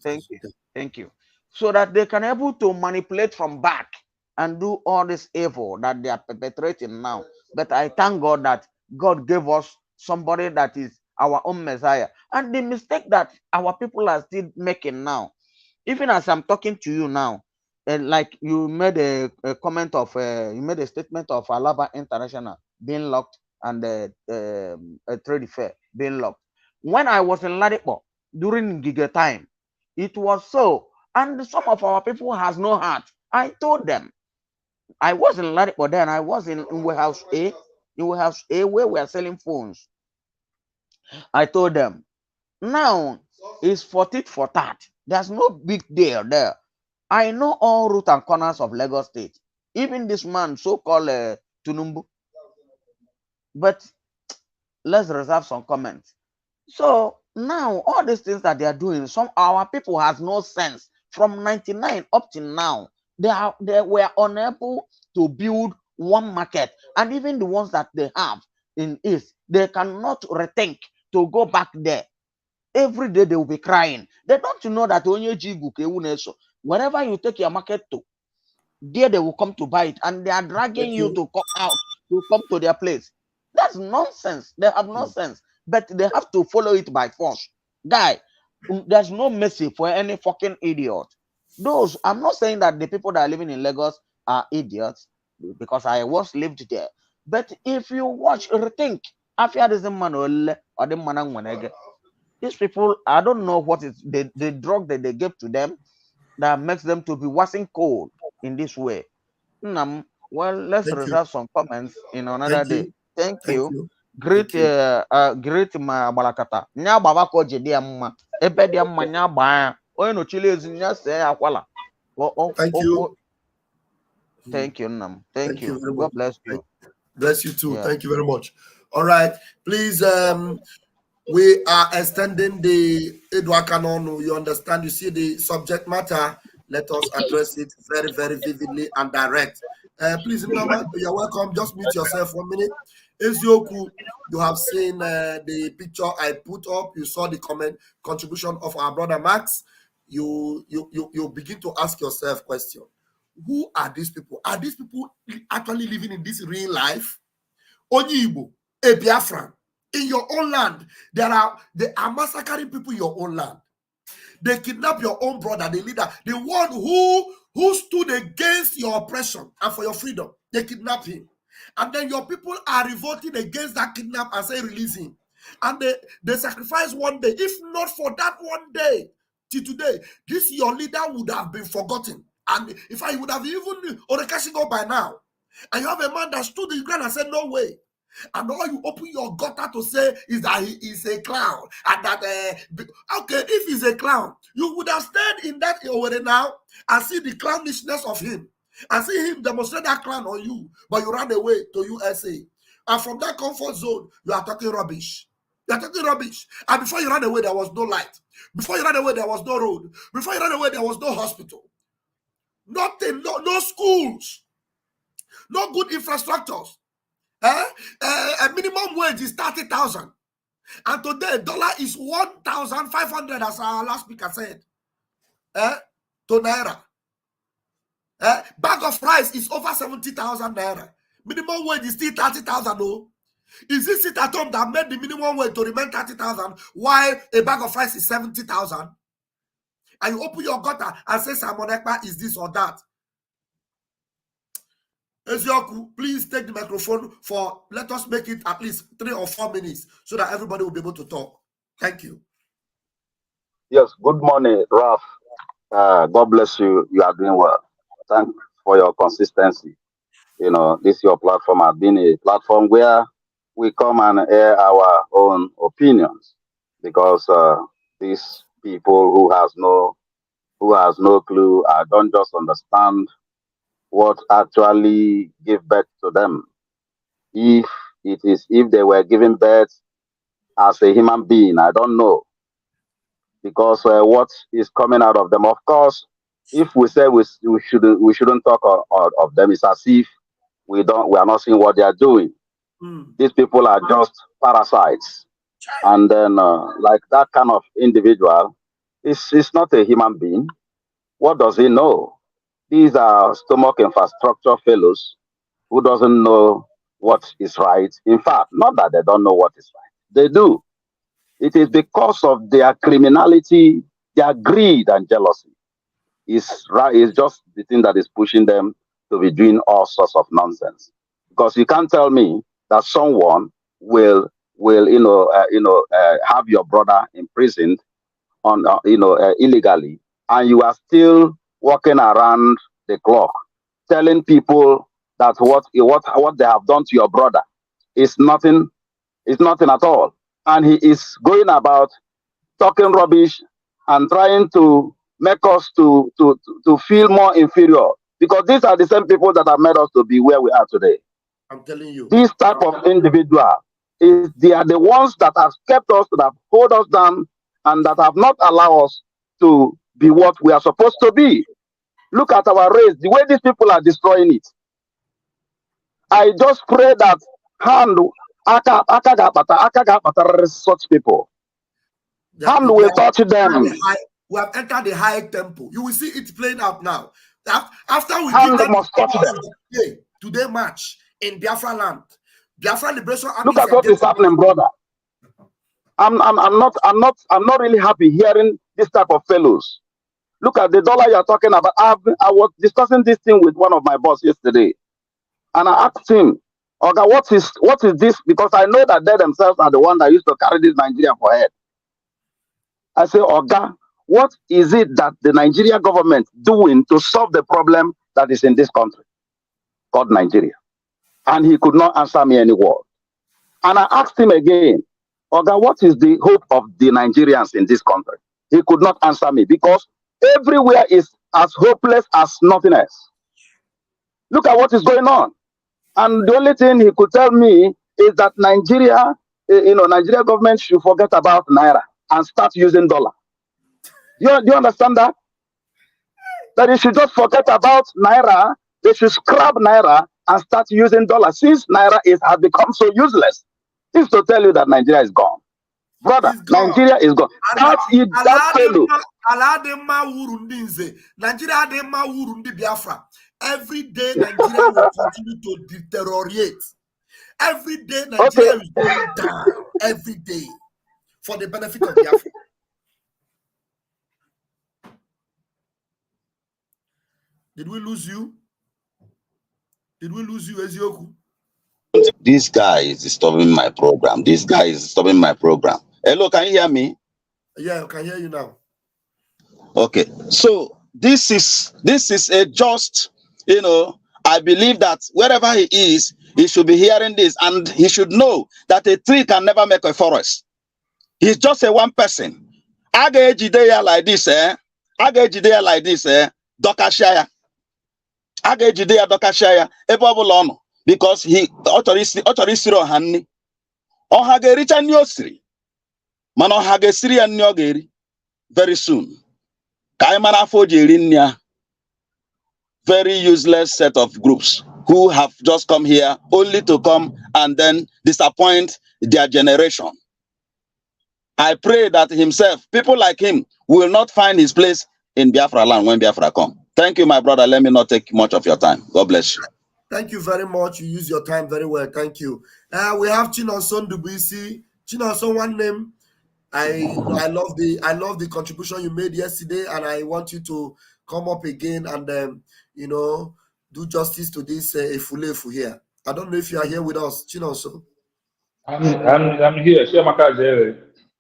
Speaker 5: Thank you. So that they can able to manipulate from back and do all this evil that they are perpetrating now. But I thank God that God gave us somebody that is our own Messiah. And the mistake that our people are still making now, even as I'm talking to you now, like you made a comment of, you made a statement of Alaba International being locked and a trade fair being locked. When I was in Ladipo during Giga time, it was so. And some of our people has no heart. I told them, I was in Ladipo then, I was in warehouse A, where we are selling phones. I told them, now it's for tit for tat. There's no big deal there. I know all root and corners of Lagos State. Even this man, so-called Tunumbu. But let's reserve some comments. So now, all these things that they are doing, our people has no sense. From 99 up to now, they were unable to build one market. And even the ones that they have in East, they cannot rethink to go back there. Every day they will be crying. They don't know that wherever you take your market to, there they will come to buy it, and they are dragging you to come out, to come to their place. That's nonsense. They have no sense, but they have to follow it by force. Guy, there's no mercy for any fucking idiot. Those, I'm not saying that the people that are living in Lagos are idiots, because I once lived there. But if you watch, rethink, these people, I don't know what is the drug that they give to them that makes them to be washing cold in this way. Well, let's reserve some comments in another day. Thank you. Great ma balakata. Nya baba ko jedi amma. Ebe di amma nya ba. Oyo no chile ezi nya se akwala.
Speaker 3: Thank you.
Speaker 5: Thank you, Nam. Thank you.
Speaker 3: very much.
Speaker 5: God bless you.
Speaker 3: Bless you too.
Speaker 5: Yeah.
Speaker 3: Thank you very much. All right. Please, we are extending the Edward Canon. You understand? You see the subject matter. Let us address it very, very vividly and direct. Please, Mama, you're welcome. Just mute yourself 1 minute. Ezioku, you have seen the picture I put up. You saw the contribution of our brother Max. You begin to ask yourself question. Who are these people? Are these people actually living in this real life? Onyibo, a Biafran, in your own land, they are massacring people in your own land. They kidnap your own brother, the leader, the one who stood against your oppression and for your freedom. They kidnap him. And then your people are revolting against that kidnap and say, release him. And they sacrifice one day. If not for that one day, till today, this your leader would have been forgotten. And if I would have even Orekashing up by now. And you have a man that stood in the ground and said, no way. And all you open your gutter to say is that he is a clown. And that, okay, if he's a clown, you would have stayed in that area now and see the clownishness of him. And see him demonstrate that clown on you. But you ran away to USA. And from that comfort zone, you are talking rubbish. You are talking rubbish. And before you ran away, there was no light. Before you ran away, there was no road. Before you ran away, there was no hospital. Nothing, no schools. No good infrastructures. A minimum wage is 30,000. And today, dollar is 1,500, as our last speaker said. To Naira. Bag of rice is over 70,000 Naira. Minimum wage is still 30,000. No. Is this sit at home that made the minimum wage to remain 30,000 while a bag of rice is 70,000? And you open your gutter and say Simon Ekpa is this or that. Ezioku, please take the microphone for, let us make it at least 3 or 4 minutes so that everybody will be able to talk. Thank you.
Speaker 6: Yes, good morning, Ralph. God bless you. You are doing well. Thanks for your consistency. You know, this your platform has been a platform where we come and air our own opinions, because these people who has no clue don't just understand what actually give birth to them. If they were given birth as a human being, I don't know, because what is coming out of them, of course, if we say we shouldn't talk of them, it's as if we are not seeing what they are doing. These people are just parasites, and then like that kind of individual is not a human being. What does he know? These are stomach infrastructure fellows who doesn't know what is right. In fact, not that they don't know what is right. They do. It is because of their criminality, their greed and jealousy. It's just the thing that is pushing them to be doing all sorts of nonsense. Because you can't tell me that someone will have your brother imprisoned on illegally, and you are still walking around the clock telling people that what they have done to your brother is nothing at all. And he is going about talking rubbish and trying to make us to feel more inferior, because these are the same people that have made us to be where we are today.
Speaker 3: I'm telling you.
Speaker 6: This type of individual they are the ones that have kept us, that have hold us down, and that have not allowed us to be what we are supposed to be. Look at our race, the way these people are destroying it. I just pray that such people. Hand will touch them.
Speaker 3: We have entered the high tempo. You will see it playing out now. After we
Speaker 6: hand must touch them.
Speaker 3: Today march in Biafra land. Biafra Liberation Army.
Speaker 6: Look at what is happening, brother. I'm not really happy hearing this type of fellows. Look at the dollar you're talking about. I was discussing this thing with one of my boss yesterday, and I asked him, "Oga, what is this?" Because I know that they themselves are the one that used to carry this Nigeria for head. I say, "Oga, what is it that the Nigeria government doing to solve the problem that is in this country called Nigeria?" And he could not answer me any word. And I asked him again, "Oga, what is the hope of the Nigerians in this country?" He could not answer me, because everywhere is as hopeless as nothing else. Look at what is going on. And the only thing he could tell me is that Nigeria, Nigeria government should forget about Naira and start using dollar. Do you understand that? That they should just forget about Naira. They should scrap Naira and start using dollar, since Naira has become so useless. This is to tell you that Nigeria is gone. Brother, Nigeria is gone. That's it. That's fellow.
Speaker 3: Nigeria Biafra. Every day Nigeria will continue to deteriorate. Every day Nigeria is going down. Every day. For the benefit of Biafra. Did we lose you? Did we lose you, Ezioku?
Speaker 6: This guy is disturbing my program. This guy is disturbing my program. Hello, can you hear me?
Speaker 3: Yeah, I can hear you now.
Speaker 6: Okay, so this is a just, I believe that wherever he is, he should be hearing this, and he should know that a tree can never make a forest. He's just a one person. Aga ejide like this, Aga ejide like this, Dokashaya. Aga ejide Dokashaya. Ebo because he utterly siro hanni. Ohage richa nyosri. Man ohage siri and nyogeri very soon. Kaimana Fojirinya. Very useless set of groups who have just come here only to come and then disappoint their generation. I pray that himself, people like him, will not find his place in Biafra land when Biafra come. Thank you, my brother. Let me not take much of your time. God bless you.
Speaker 3: Thank you very much. You use your time very well. Thank you. We have Chinonson Dubuisi. Chinonson, one name. I love the contribution you made yesterday, and I want you to come up again and do justice to this Efulefu here. I don't know if you are here with us, Chinonson.
Speaker 7: I'm here.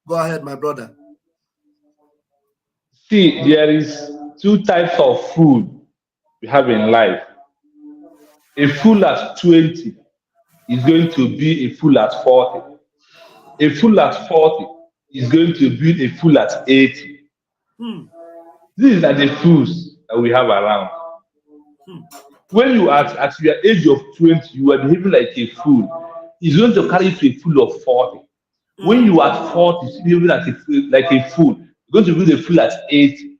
Speaker 3: Go ahead, my brother.
Speaker 7: See, there is two types of food we have in life. A fool at 20 is going to be a fool at 40. A fool at 40 is going to be a fool at 80. These are the fools that we have around. When you are at your age of 20, you are behaving like a fool. It's going to carry to a fool of 40. When you are at 40, you're behaving like a fool. You're going to be the fool at 80.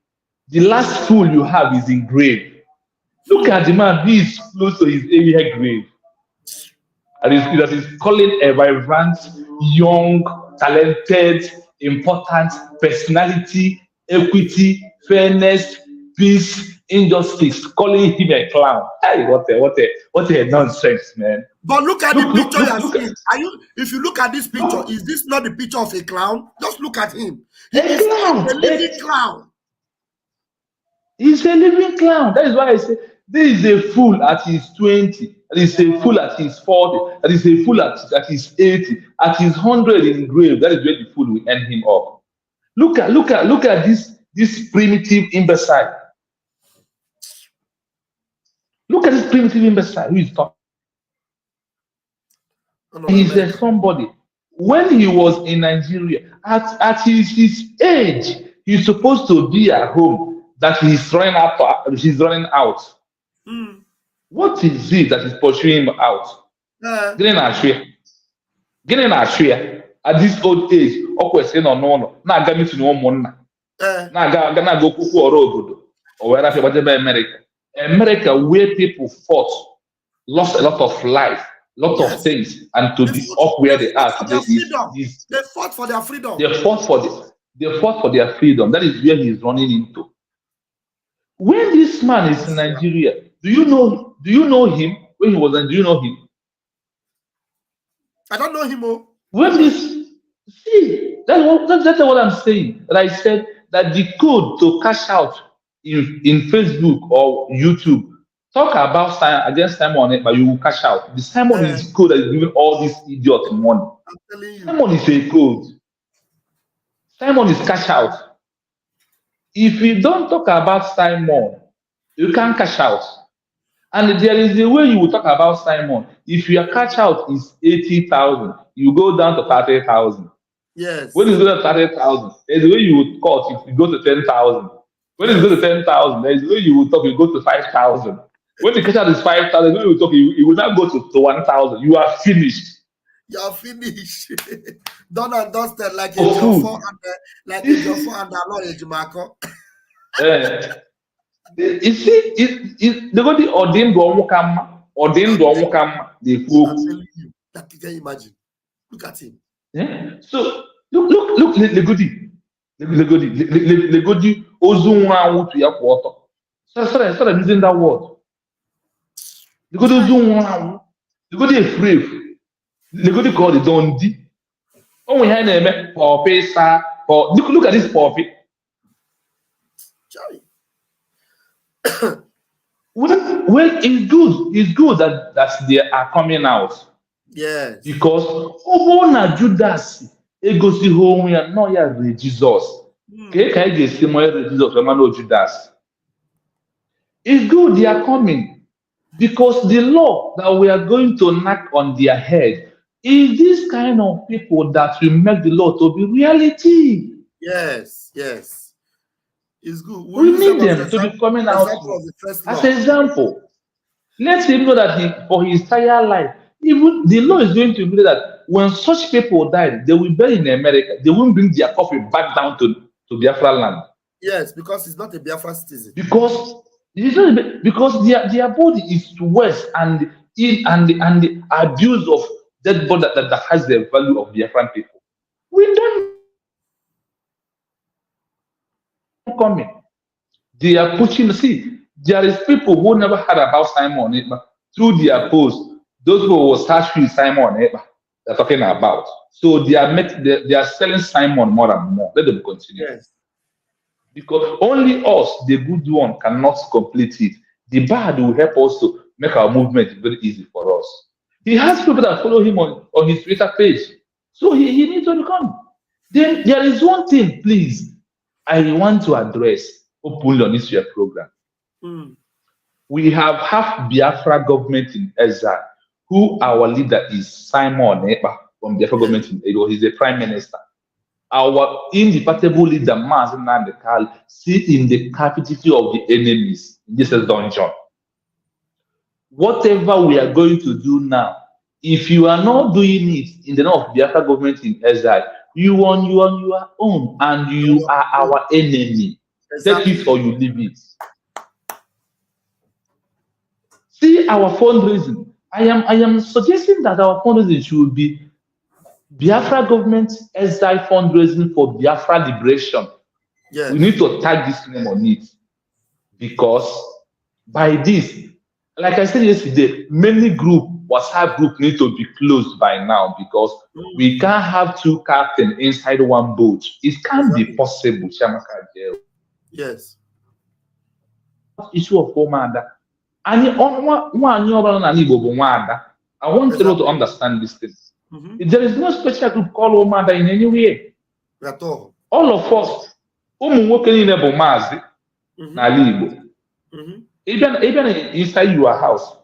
Speaker 7: The last fool you have is in grave. Look at the man, he is close to his area grave. And he's calling a vibrant, young, talented, important personality, equity, fairness, peace, injustice, calling him a clown. Hey, what a nonsense, man.
Speaker 3: But look at the picture you're seeing. If you look at this picture, is this not the picture of a clown? Just look at him. He is a living clown.
Speaker 7: He's a living clown. That is why I say this is a fool at his 20. That is a fool at his 40. That is a fool at his 80. At his 100 in grave. That is where the fool will end him up. Look at this primitive imbecile. Look at this primitive imbecile who is talking. He's somebody. When he was in Nigeria, at his age, he's supposed to be at home. That he's running out. What is it that is pursuing him out? Getting at this old age, America, where people fought, lost a lot of life, lot of things, and to be up where they are today
Speaker 3: they fought for their freedom.
Speaker 7: They fought for their freedom. That is where he's running into. When this man is in Nigeria, do you know him? When he was in, do you know him?
Speaker 3: I don't know him.
Speaker 7: That's what I'm saying. That I said that the code to cash out in Facebook or YouTube, talk about against Simon, but you will cash out. The Simon is code that is giving all these idiots money.
Speaker 3: I'm telling you.
Speaker 7: Simon is a code. Simon is cash out. If you don't talk about Simon, you can't cash out. And there is a way you will talk about Simon. If your cash out is 80,000, you go down to 30,000.
Speaker 3: Yes.
Speaker 7: When you go to 30,000, there's a way you would cut if you go to 10,000. When you go to 10,000, there's a way you would talk, you go to 5,000. When the cash out is 5,000, when we talk, it will not go to 1,000. You are finished.
Speaker 3: You are finished. Done and dusted like a
Speaker 7: For
Speaker 3: Joffo
Speaker 7: food.
Speaker 3: and a lawyer, Marco.
Speaker 7: You see, they got the ordained they
Speaker 3: That can you imagine? Look at him.
Speaker 7: Yeah. So look, Legodi, Ozunwa to your quarter. So I'm using that word. Legodi Ozunwa, Legodi afraid. Legodi called it Dondi. Oh, we had a poppy, sir. Look at this poppy. Well, it's good that they are coming out.
Speaker 3: Yes.
Speaker 7: Because Obona Judas egosi home ya no ya Jesus. Okay, can you see more Jesus no Judas? It's good they are coming because the law that we are going to knock on their head is this kind of people that will make the law to be reality.
Speaker 3: Yes, yes. It's good.
Speaker 7: We need them to be coming out as an example. Let him know that for his entire life, even the law is going to be that when such people die, they will bury in America. They won't bring their coffin back down to Biafra land.
Speaker 3: Yes, because he's not a Biafra citizen.
Speaker 7: Because their body is worse and the abuse of dead body that has the value of Biafran people. We don't coming. They are pushing. See, there is people who never heard about Simon Ekpa through their post. Those who will search with Simon Ekpa they're talking about. So they are selling Simon more and more. Let them continue.
Speaker 3: Yes.
Speaker 7: Because only us, the good one, cannot complete it. The bad will help us to make our movement very easy for us. He has people that follow him on his Twitter page. So he needs to come. Then there is one thing, please, I want to address openly on this year program. We have half Biafra government in exile, who our leader is Simon Ekpa from Biafra government in Edo. He's the prime minister. Our indefatigable leader, Mazen Nandekal, sit in the captivity of the enemies. This is dungeon. Whatever we are going to do now, if you are not doing it in the name of Biafra government in exile, you on your own, and you are our enemy. Exactly. Take it or you leave it. See our fundraising. I am suggesting that our fundraising should be Biafra government exile fundraising for Biafra liberation. Yes. We need to tag this name on it because by this, like I said yesterday, many WhatsApp group need to be closed by now because we can't have two captains inside one boat. It can't be possible.
Speaker 3: Yes.
Speaker 7: Issue of Omada. And I want you to understand this thing. There is no special group called Omada in any way.
Speaker 3: At all.
Speaker 7: All of us, even inside your house,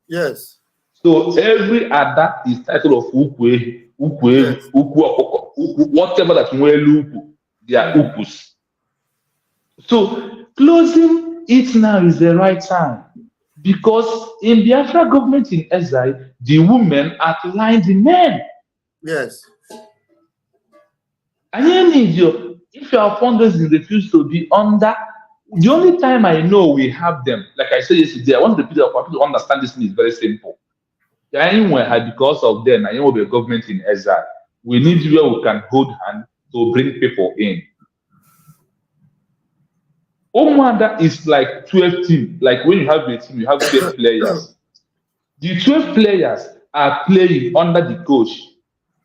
Speaker 3: yes.
Speaker 7: So every Ada is title of Ukwe, whatever that they are Upus. So closing it now is the right time. Because in Biafra government in exile, the women outlined the men.
Speaker 3: Yes.
Speaker 7: And you need if your fundraising refuse to be under, the only time I know we have them, like I said yesterday, I want the people to understand this is very simple. Anywhere because of them, I know the government in exile. We need where we can hold hand to bring people in. Omada is like 12 teams. Like when you have a team, you have 12 players. The 12 players are playing under the coach.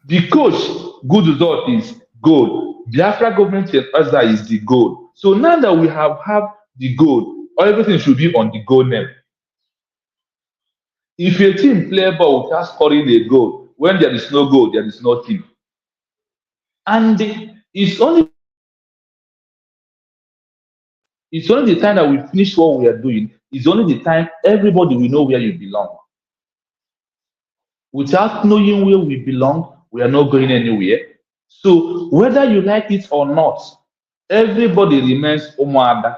Speaker 7: The coach, good result is goal. Biafra government in exile is the goal. So now that we have the goal, everything should be on the goal name. If a team play ball without scoring a goal, when there is no goal, there is no team. And it's only the time that we finish what we are doing. It's only the time everybody will know where you belong. Without knowing where we belong, we are not going anywhere. So whether you like it or not, Everybody remains Omada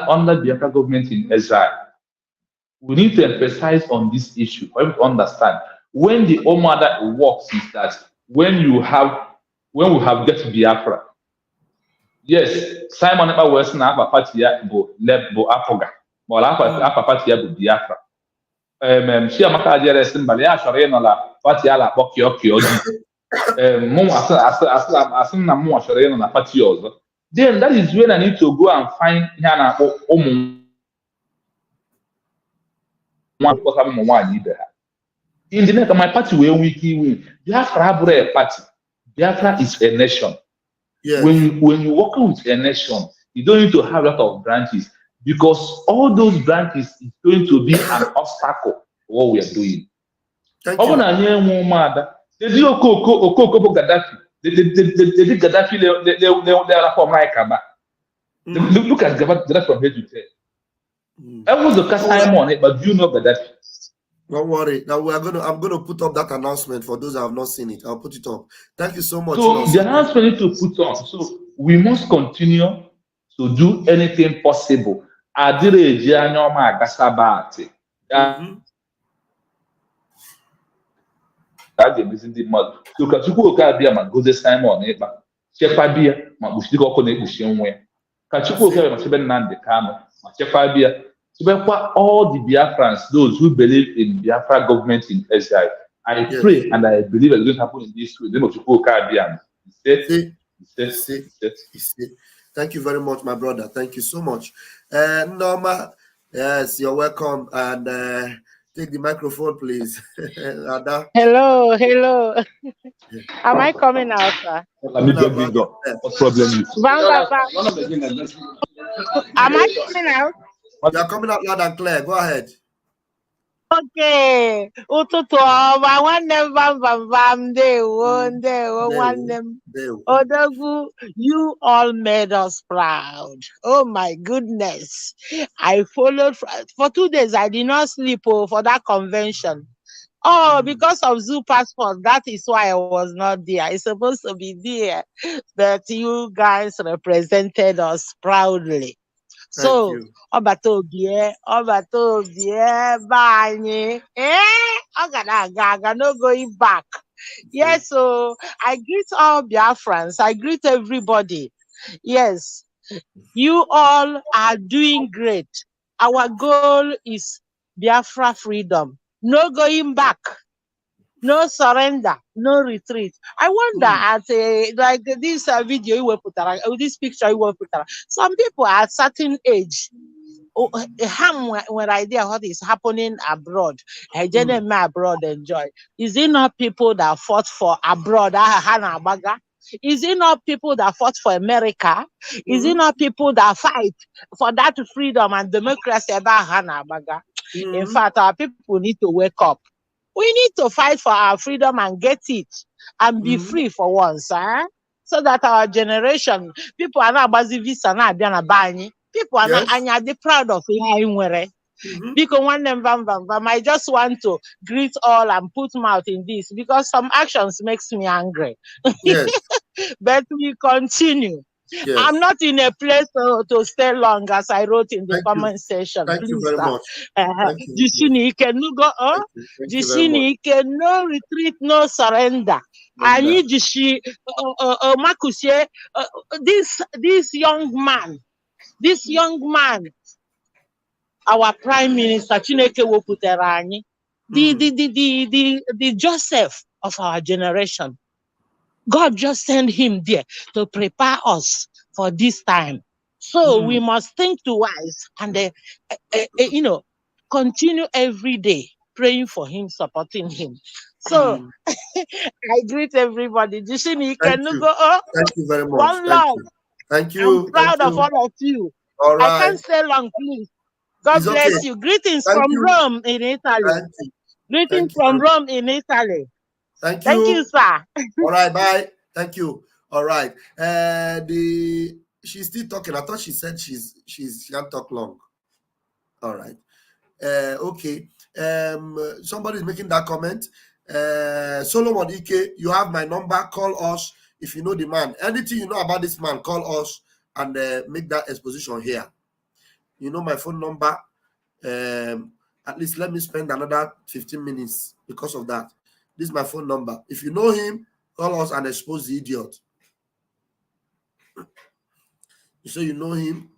Speaker 7: under the Biafra government in exile. We need to emphasize on this issue for you to understand. When the Omada works is that when we have get Biafra, yes, Simon Epa West na Apa Party bo Apoga, but Apa Party bo Biafra. She amaka ajere simbali ya shore no la party ala Okio. Mo asin na mo shore no na party ozo. Then that is when I need to go and find Hana Omu. In the net, my party will win. Biafra a party. Biafra is a nation.
Speaker 3: Yes.
Speaker 7: When you work with a nation, you don't need to have a lot of branches because all those branches is going to be an obstacle for what we are doing.
Speaker 3: Thank you.
Speaker 7: They did Gaddafi. They did Gaddafi. They are from Raikaba. Look at Gaddafi from here to there. I was the cast time on it, but do you know Gaddafi?
Speaker 3: Don't worry. Now I'm gonna put up that announcement for those who have not seen it. I'll put it up. Thank you so much.
Speaker 7: So the announcement need to put on. So we must continue to do anything possible. The mud. So Kachuku Kabia go this time on it, but Chepabia, Mabushiko Connection way. Kachuku Kaban Nande Kano, Chepabia. So all the Biafrans, those who believe in Biafra government in exile, I pray and I believe it's going to happen in this way.
Speaker 3: Thank you very much, my brother. Thank you so much. Norma, yes, you're welcome. And take the microphone, please.
Speaker 8: Hello. Am I coming out, sir?
Speaker 7: What problem is?
Speaker 8: Am I coming out?
Speaker 3: You're coming out loud and clear. Go ahead.
Speaker 8: Okay. Ututu Oma, Vam Vam Vam, one name. Odagu, you all made us proud. Oh my goodness. I followed for 2 days. I did not sleep for that convention. Oh, because of Zoo Passport, that is why I was not there. I'm supposed to be there. But you guys represented us proudly. So, Obatobie, Banye, no going back. Yes, so I greet all Biafrans. I greet everybody. Yes, you all are doing great. Our goal is Biafra freedom. No going back. No surrender, no retreat. I wonder at like this video you will put out, this picture you will put out. Some people at certain age, when idea what is happening abroad, I didn't abroad enjoy. Is it not people that fought for abroad? Is it not people that fought for America? Is it not people that fight for that freedom and democracy? In fact, our people need to wake up. We need to fight for our freedom and get it and be free for once, so that our generation, people are not visa people are not proud of it. Because one name Vam Vam Vam, I just want to greet all and put mouth in this because some actions makes me angry.
Speaker 3: Yes.
Speaker 8: But we continue. Yes. I'm not in a place to stay long, as I wrote in the comment section.
Speaker 3: Thank you very much.
Speaker 8: No retreat, no surrender. I need this young man, our Prime Minister Chineke Woputerani, the Joseph of our generation. God just sent him there to prepare us for this time. So we must think twice and, continue every day praying for him, supporting him. So I greet everybody. Thank you
Speaker 3: very much.
Speaker 8: One love.
Speaker 3: Thank you.
Speaker 8: I'm proud of all of you.
Speaker 3: All right.
Speaker 8: I can't stay long, please. God bless you. Greetings from Rome in Italy. Greetings from Rome in Italy.
Speaker 3: Thank you.
Speaker 8: Thank you, sir.
Speaker 3: All right, bye. Thank you. All right. She's still talking. I thought she said she can't talk long. All right. Okay. Somebody's making that comment. Solomon Ike, you have my number. Call us. If you know the man, anything you know about this man, call us and make that exposition here. You know my phone number. At least let me spend another 15 minutes because of that. This is my phone number. If you know him, call us and expose the idiot. You say you know him,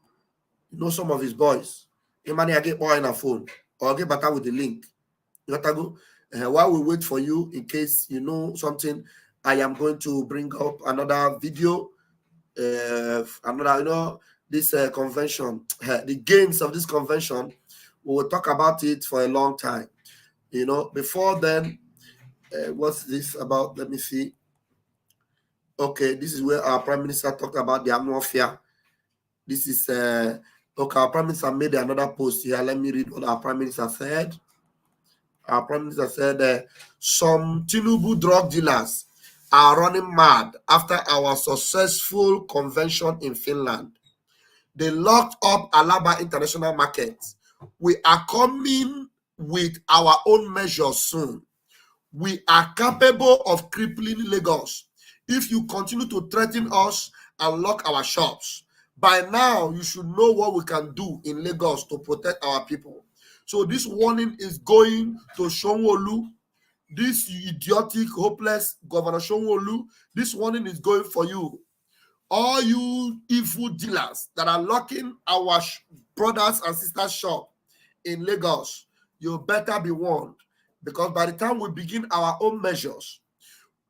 Speaker 3: you know some of his boys. You money I get boy in a phone or get better with the link. You got to go. While we wait for you, in case you know something, I am going to bring up another video. Another, you know, this convention, the gains of this convention. We will talk about it for a long time. You know, before then, what's this about? Let me see. Okay, this is where our Prime Minister talked about the atmosphere. This is, okay, our Prime Minister made another post here. Let me read what our Prime Minister said. Our Prime Minister said, some Tinubu drug dealers are running mad after our successful convention in Finland. They locked up Alaba International Market. We are coming with our own measures soon. We are capable of crippling Lagos if you continue to threaten us and lock our shops. By now, you should know what we can do in Lagos to protect our people. So this warning is going to Sanwo-Olu, this idiotic, hopeless Governor Sanwo-Olu. This warning is going for you. All you evil dealers that are locking our brothers and sisters shop in Lagos, you better be warned. Because by the time we begin our own measures,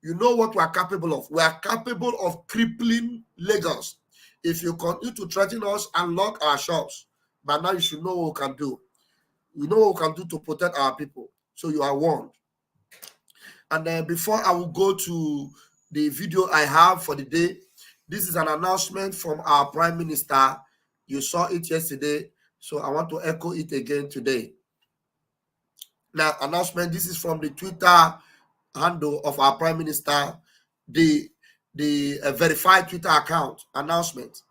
Speaker 3: you know what we are capable of. We are capable of crippling Lagos. If you continue to threaten us and lock our shops, by now you should know what we can do. We know what we can do to protect our people. So you are warned. And then before I will go to the video I have for the day, this is an announcement from our Prime Minister. You saw it yesterday, so I want to echo it again today. Now, announcement, this is from the Twitter handle of our Prime Minister, the verified Twitter account announcement.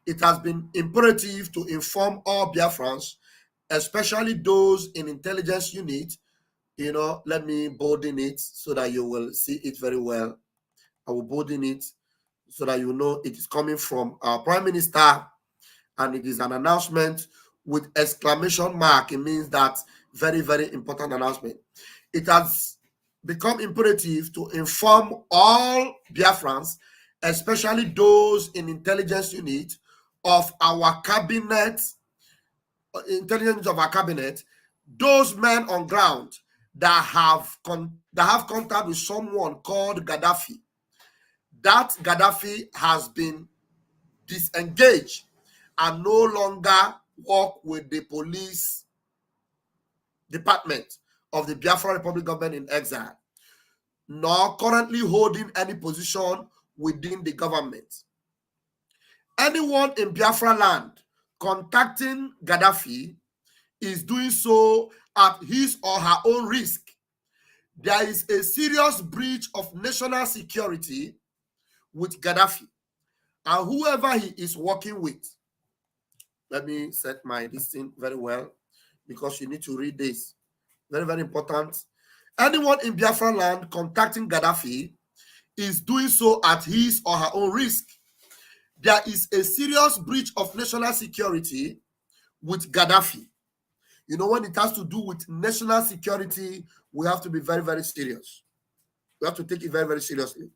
Speaker 3: It has been imperative to inform all Biafrans, especially those in intelligence unit. You know, let me bolden it so that you will see it very well. I will bolden it so that you know it is coming from our Prime Minister, and it is an announcement with exclamation mark. It means that very, very important announcement. It has become imperative to inform all Biafrans, especially those in intelligence unit, of our cabinet, intelligence of our cabinet, those men on ground that have contact with someone called Gaddafi. That Gaddafi has been disengaged and no longer work with the police department of the Biafra Republic government in exile, nor currently holding any position within the government. Anyone in Biafra land contacting Gaddafi is doing so at his or her own risk. There is a serious breach of national security with Gaddafi and whoever he is working with. Let me set my listing very well because you need to read this. Very, very important. Anyone in Biafra land contacting Gaddafi is doing so at his or her own risk. There is a serious breach of national security with Gaddafi. You know, when it has to do with national security, we have to be very, very serious. We have to take it very, very seriously.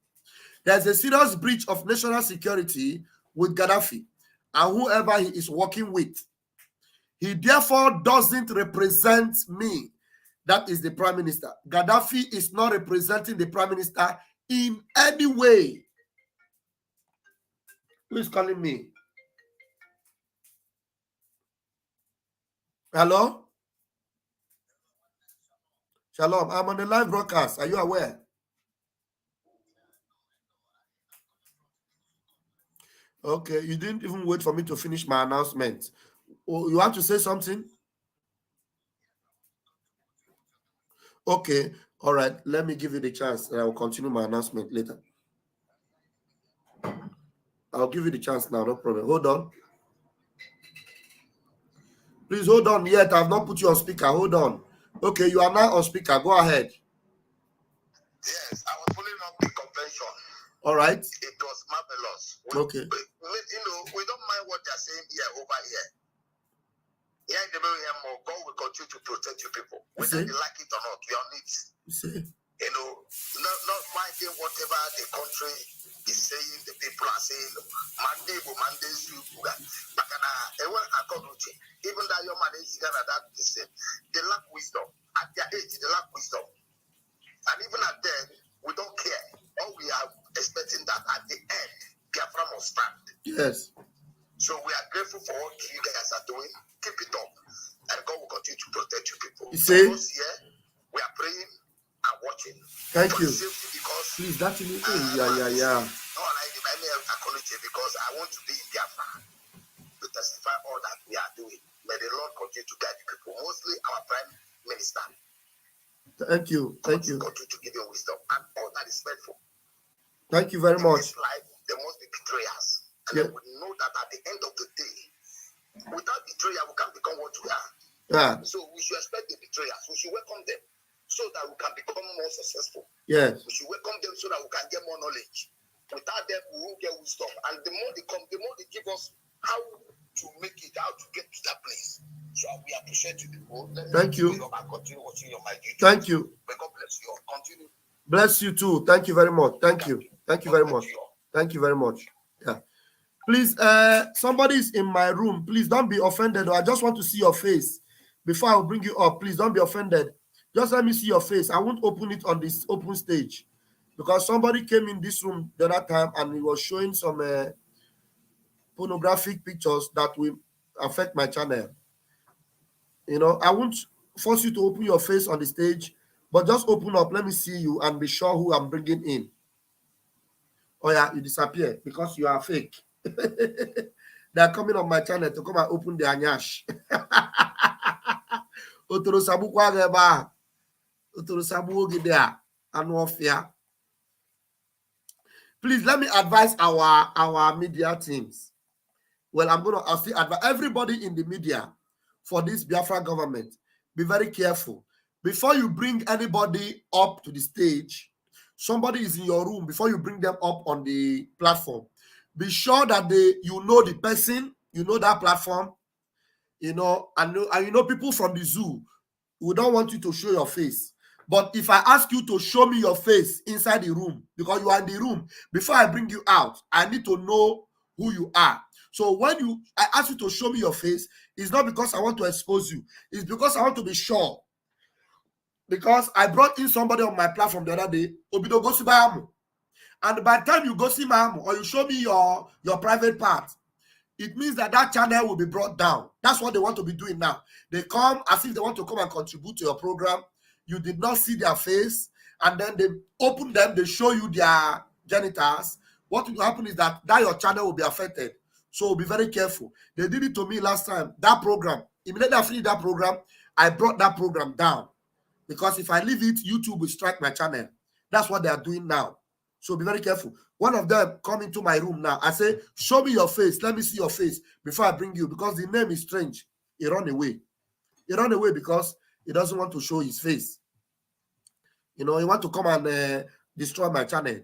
Speaker 3: There's a serious breach of national security with Gaddafi and whoever he is working with. He therefore doesn't represent me. That is the Prime Minister. Gaddafi is not representing the Prime Minister in any way. Who is calling me? Hello? Shalom. I'm on the live broadcast. Are you aware? Okay, you didn't even wait for me to finish my announcement. Oh, you want to say something? Okay, all right. Let me give you the chance, and I will continue my announcement later. I'll give you the chance now, no problem. Hold on. Please hold on. Yet I've not put you on speaker. Hold on. Okay, you are now on speaker. Go ahead.
Speaker 9: Yes, I was following up the convention.
Speaker 3: All right.
Speaker 9: It was marvelous.
Speaker 3: Okay.
Speaker 9: You know, we don't mind what they're saying here over here. Yeah, in the more God will continue to protect you people. Whether you like it or not, we are on it. You know, not minding whatever the country is saying, the people are saying, Monday, even that your man is that they lack wisdom. At their age, they lack wisdom. And even at then, we don't care. All we are expecting that at the end, Biafra must stand.
Speaker 3: Yes.
Speaker 9: So we are grateful for what you guys are doing. Keep it up. And God will continue to protect you people.
Speaker 3: You see?
Speaker 9: For us here, we are praying and watching.
Speaker 3: Thank you.
Speaker 9: Because,
Speaker 3: please, that's in yeah.
Speaker 9: No, I acknowledge it because I want to be in Biafra to testify all that we are doing. May the Lord continue to guide the people, mostly our Prime Minister.
Speaker 3: Thank you. Thank you.
Speaker 9: Continue to give you wisdom and all that is meant for.
Speaker 3: Thank you very much.
Speaker 9: In this life, there must be betrayers. And
Speaker 3: yeah.
Speaker 9: we know that at the end of the day, without betrayal, we can become what we are.
Speaker 3: Yeah.
Speaker 9: So we should expect the betrayers. We should welcome them so that we can become more successful.
Speaker 3: Yes.
Speaker 9: We should welcome them so that we can get more knowledge. Without them, we won't get wisdom. And the more they come, the more they give us how to make it, how to get to that place. So we appreciate you people.
Speaker 3: Thank you.
Speaker 9: Continue watching your YouTube.
Speaker 3: Thank you.
Speaker 9: May God bless you. Continue.
Speaker 3: Bless you too. Thank you very much. Thank you. Thank you very much. Thank you very much. Yeah. Please, somebody is in my room. Please don't be offended. I just want to see your face before I bring you up. Please don't be offended. Just let me see your face. I won't open it on this open stage because somebody came in this room the other time and he was showing some pornographic pictures that will affect my channel. You know, I won't force you to open your face on the stage, but just open up. Let me see you and be sure who I'm bringing in. Oh yeah, you disappear because you are fake. They are coming on my channel to come and open their nyash. Ututu sabu kwa geba. Ututu sabu ogidea. Anwofia. Please let me advise our media teams. Well, I'll still advise everybody in the media for this Biafra government. Be very careful. Before you bring anybody up to the stage, somebody is in your room, before you bring them up on the platform, be sure that you know the person, you know that platform, you know, and you know people from the zoo who don't want you to show your face. But if I ask you to show me your face inside the room, because you are in the room, before I bring you out, I need to know who you are. So when I ask you to show me your face, it's not because I want to expose you. It's because I want to be sure. Because I brought in somebody on my platform the other day, Obido go see Mahamu. And by the time you go see Mahamu or you show me your private part, it means that channel will be brought down. That's what they want to be doing now. They come as if they want to come and contribute to your program. You did not see their face, and then they open them, they show you their genitals. What will happen is that your channel will be affected. So be very careful. They did it to me last time. That program, immediately I finished that program, I brought that program down. Because if I leave it, YouTube will strike my channel. That's what they are doing now. So be very careful. One of them come into my room now. I say, show me your face. Let me see your face before I bring you. Because the name is strange. He run away. He run away because he doesn't want to show his face. You know, he want to come and destroy my channel.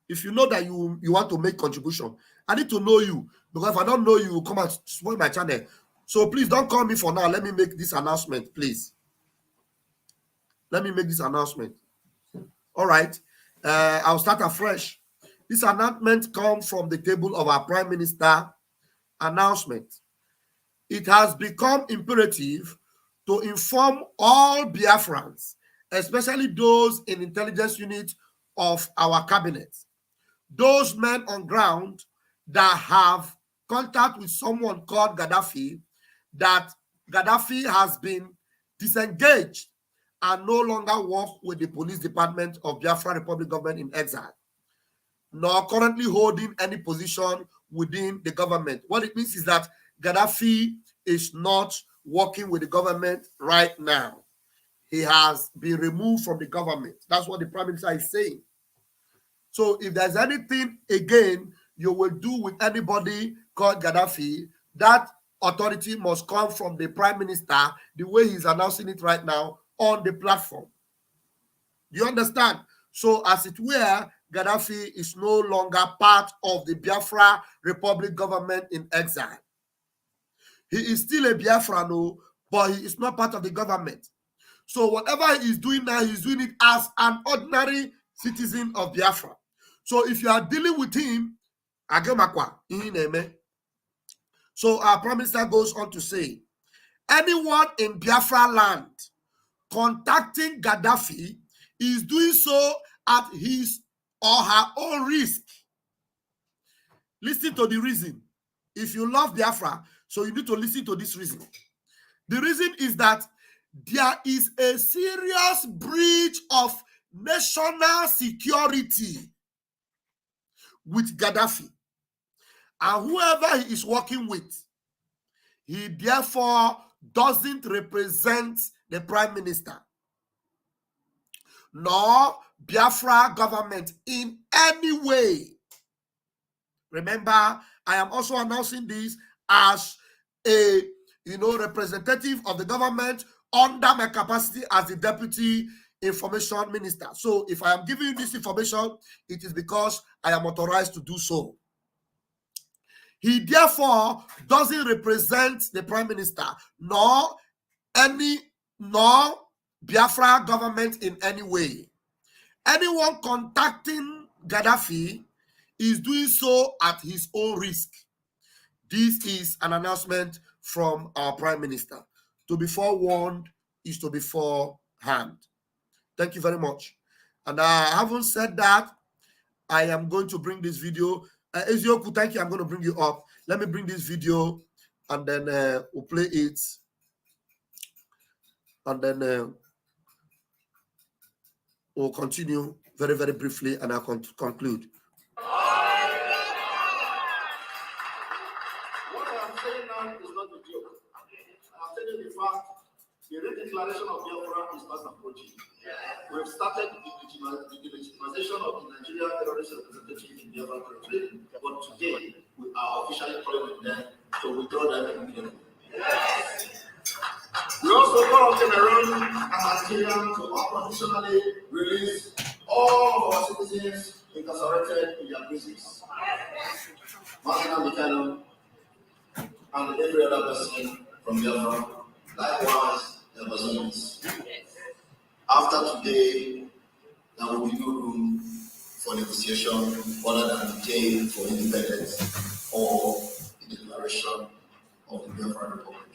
Speaker 3: If you know that you want to make contribution, I need to know you. Because if I don't know you, you come and spoil my channel. So please don't call me for now. Let me make this announcement, please. Let me make this announcement. All right. I'll start afresh. This announcement comes from the table of our Prime Minister announcement. It has become imperative to inform all Biafrans, especially those in intelligence units of our cabinet, those men on ground that have contact with someone called Gaddafi, that Gaddafi has been disengaged and no longer work with the police department of Biafra Republic government in exile, nor currently holding any position within the government. What it means is that Gaddafi is not working with the government right now. He has been removed from the government. That's what the Prime Minister is saying. So if there's anything, again, you will do with anybody called Gaddafi, that authority must come from the Prime Minister, the way he's announcing it right now on the platform. Do you understand? So as it were, Gaddafi is no longer part of the Biafra Republic government in exile. He is still a Biafran, no, but he is not part of the government. So whatever he is doing now, he's doing it as an ordinary citizen of Biafra. So if you are dealing with him, so our Prime Minister goes on to say, anyone in Biafra land contacting Gaddafi is doing so at his or her own risk. Listen to the reason. If you love Biafra, so you need to listen to this reason. The reason is that there is a serious breach of national security with Gaddafi. And whoever he is working with, he therefore doesn't represent the Prime Minister, nor Biafra government in any way. Remember, I am also announcing this as a representative of the government under my capacity as the Deputy Information Minister. So if I am giving you this information, it is because I am authorized to do so. He therefore doesn't represent the Prime Minister, nor Biafra government in any way. Anyone contacting Gaddafi is doing so at his own risk. This is an announcement from our Prime Minister. To be forewarned is to be forearmed. Thank you very much. And having said that, I am going to bring this video. Ezioku, thank you. I'm going to bring you up. Let me bring this video and then we'll play it. And then we'll continue very, very briefly and I'll conclude.
Speaker 10: What I'm saying now is not a joke. I'm telling you the fact, the redeclaration of Biafra is fast approaching. We've started the legitimization of the Nigerian terrorist representative in Biafra territory, but today we are officially calling them to withdraw them immediately. We also call on Cameroon and Nigeria to unconditionally release all of our citizens incarcerated in their prisons. Martin Mikano and every other person from Biafra, likewise their persons. After today, there will be no room for negotiation other than the day for independence or the declaration of the Biafra Republic.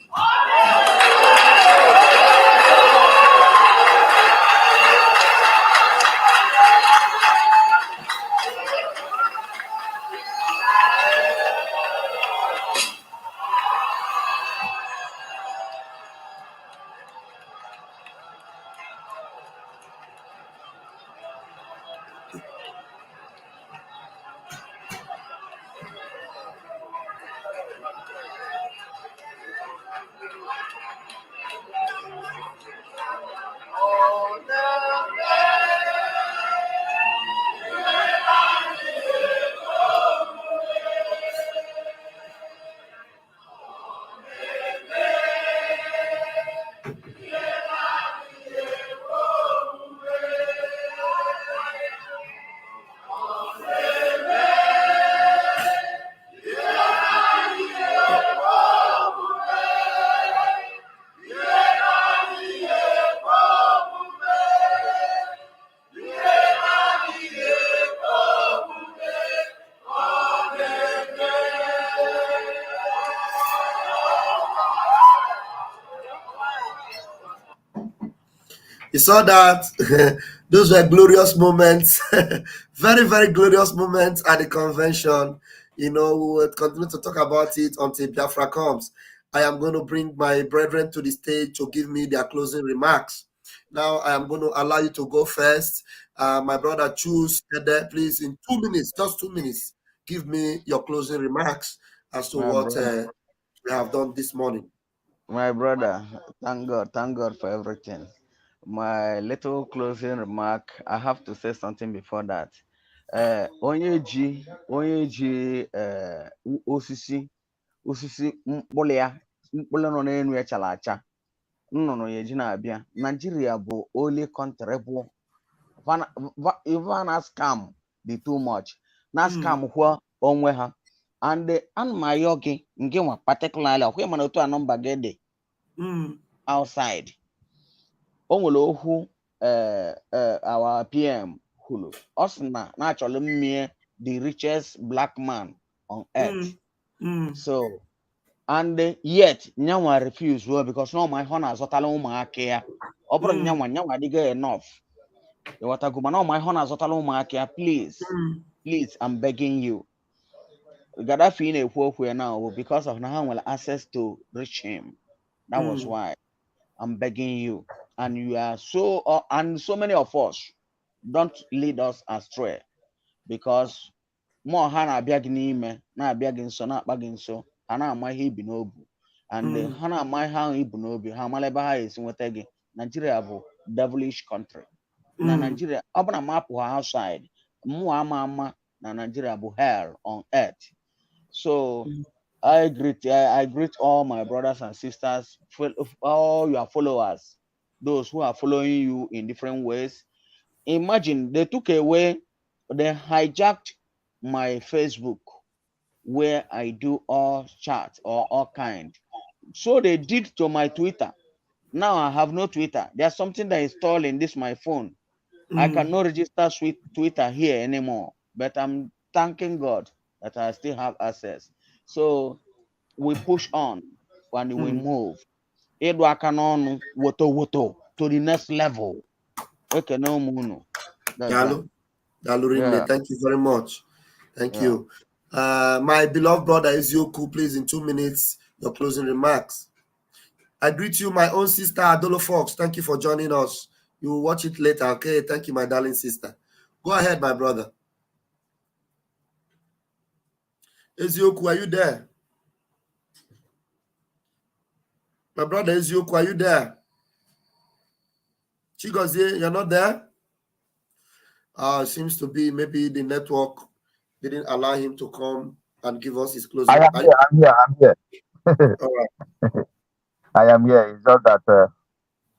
Speaker 3: You saw that those were glorious moments, very, very glorious moments at the convention. We will continue to talk about it until Biafra comes. I am going to bring my brethren to the stage to give me their closing remarks. Now, I am going to allow you to go first. My brother, choose, please, in 2 minutes, just 2 minutes, give me your closing remarks as to what we have done this morning.
Speaker 5: My brother, thank God for everything. My little closing remark, I have to say something before that. Onye ji osisi mkpụrụ ya nọ n'elu echala acha nnụnụ ya eji na-abịa. Nigeria bụ only country bụ even a scam be too much. Na scam who onwe ha. And my yogi ngewa particularly who man to a number get outside. Onwelo who our PM hulu. Osna naturally me the richest black man on earth. So and yet nyawa refuse well because no my honor zotalo ma care. Obro nyawa diga enough. The water go no my honor zotalo ma care, please. Please, I'm begging you. Gaddafi in a poor now because of now will access to reach him. That was why I'm begging you. And you are so and so many of us don't lead us astray because more hana biagin me na biagin so na bagin so hana my he binobu and hana my hand ibunobi ha maleba ha is nwetegi Nigeria bụ devilish country na Nigeria ọbụna mapụ outside mu ama na Nigeria bụ hell on earth. So I greet all my brothers and sisters, all your followers, those who are following you in different ways. Imagine they took away, they hijacked my Facebook where I do all chats or all kind. So they did to my Twitter. Now I have no Twitter. There's something that is installed in this my phone. I cannot register with Twitter here anymore. But I'm thanking God that I still have access. So we push on and we move. Edwakanon woto to the next level. Okay, no muno.
Speaker 3: Dalu thank you very much. Thank you. My beloved brother Ezioku, please in 2 minutes, your closing remarks. I greet you, my own sister Adolo Fox. Thank you for joining us. You will watch it later, okay? Thank you, my darling sister. Go ahead, my brother. Ezioku, are you there? My brother Ezioku, are you there? Chigozie, you're not there? Seems to be maybe the network didn't allow him to come and give us his closing.
Speaker 6: I'm here.
Speaker 3: All right.
Speaker 6: I am here. It's just that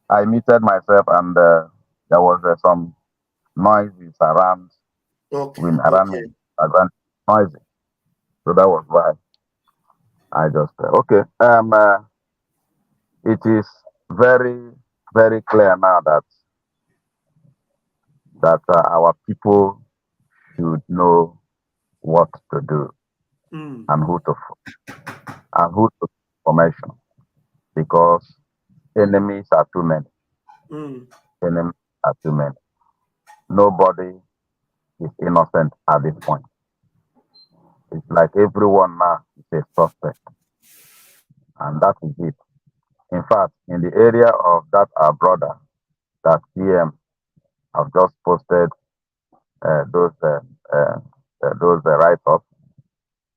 Speaker 6: I muted myself and there was some noises around. Around noisy. So that was why I just okay. It is very, very clear now that our people should know what to do and who to information, because enemies are too many. Enemies are too many. Nobody is innocent at this point. It's like everyone now is a suspect, and that is it. In fact, in the area of that our brother, that PM have just posted those write-ups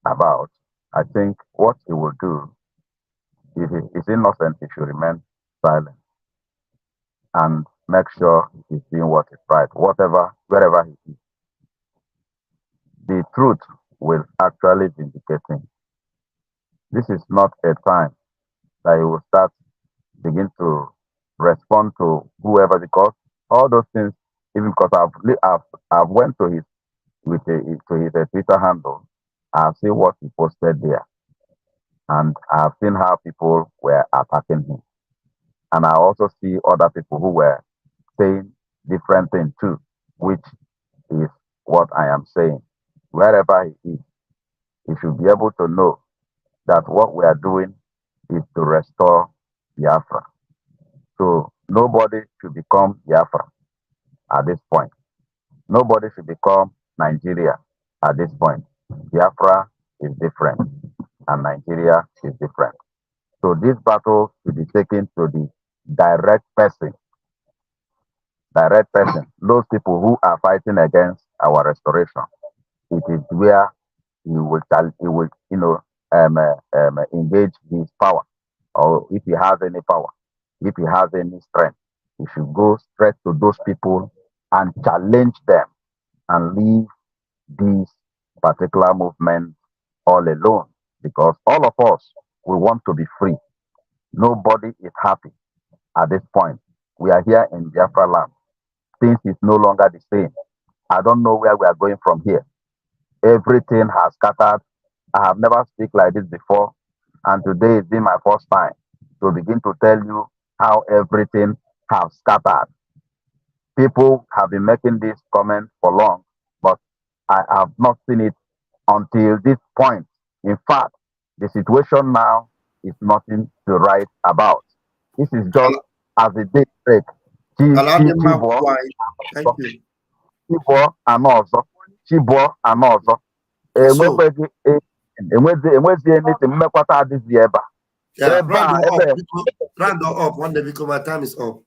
Speaker 6: about, I think what he will do, if he is innocent, he should remain silent and make sure he's doing what is right, wherever he is. The truth will actually vindicate him. This is not a time that he will begin to respond to whoever, because all those things, even because I've went to his Twitter handle, I've seen what he posted there, and I've seen how people were attacking him, and I also see other people who were saying different things too, which is what I am saying. Wherever he is, he should be able to know that what we are doing is to restore Biafra. So nobody should become Biafra at this point. Nobody should become Nigeria at this point. Biafra is different and Nigeria is different. So this battle should be taken to the direct person. Those people who are fighting against our restoration. It is where he will engage his power, or if he has any power, if he has any strength, he should go straight to those people and challenge them and leave these particular movements all alone, because all of us, we want to be free. Nobody is happy at this point. We are here in Biafra land. things is no longer the same. I don't know where we are going from here. Everything has scattered. I have never speak like this before, and today has been my first time to begin to tell you how everything has scattered. People have been making this comment for long, but I have not seen it until this point. In fact, the situation now is nothing to write about. This is just as a day break.
Speaker 3: Allow them to Thank you.
Speaker 6: Chibo anozo. Chibo anozo. Enwezi anything mmekwata adịghị ebe a.
Speaker 3: Yeah, round up. One day because my time is up.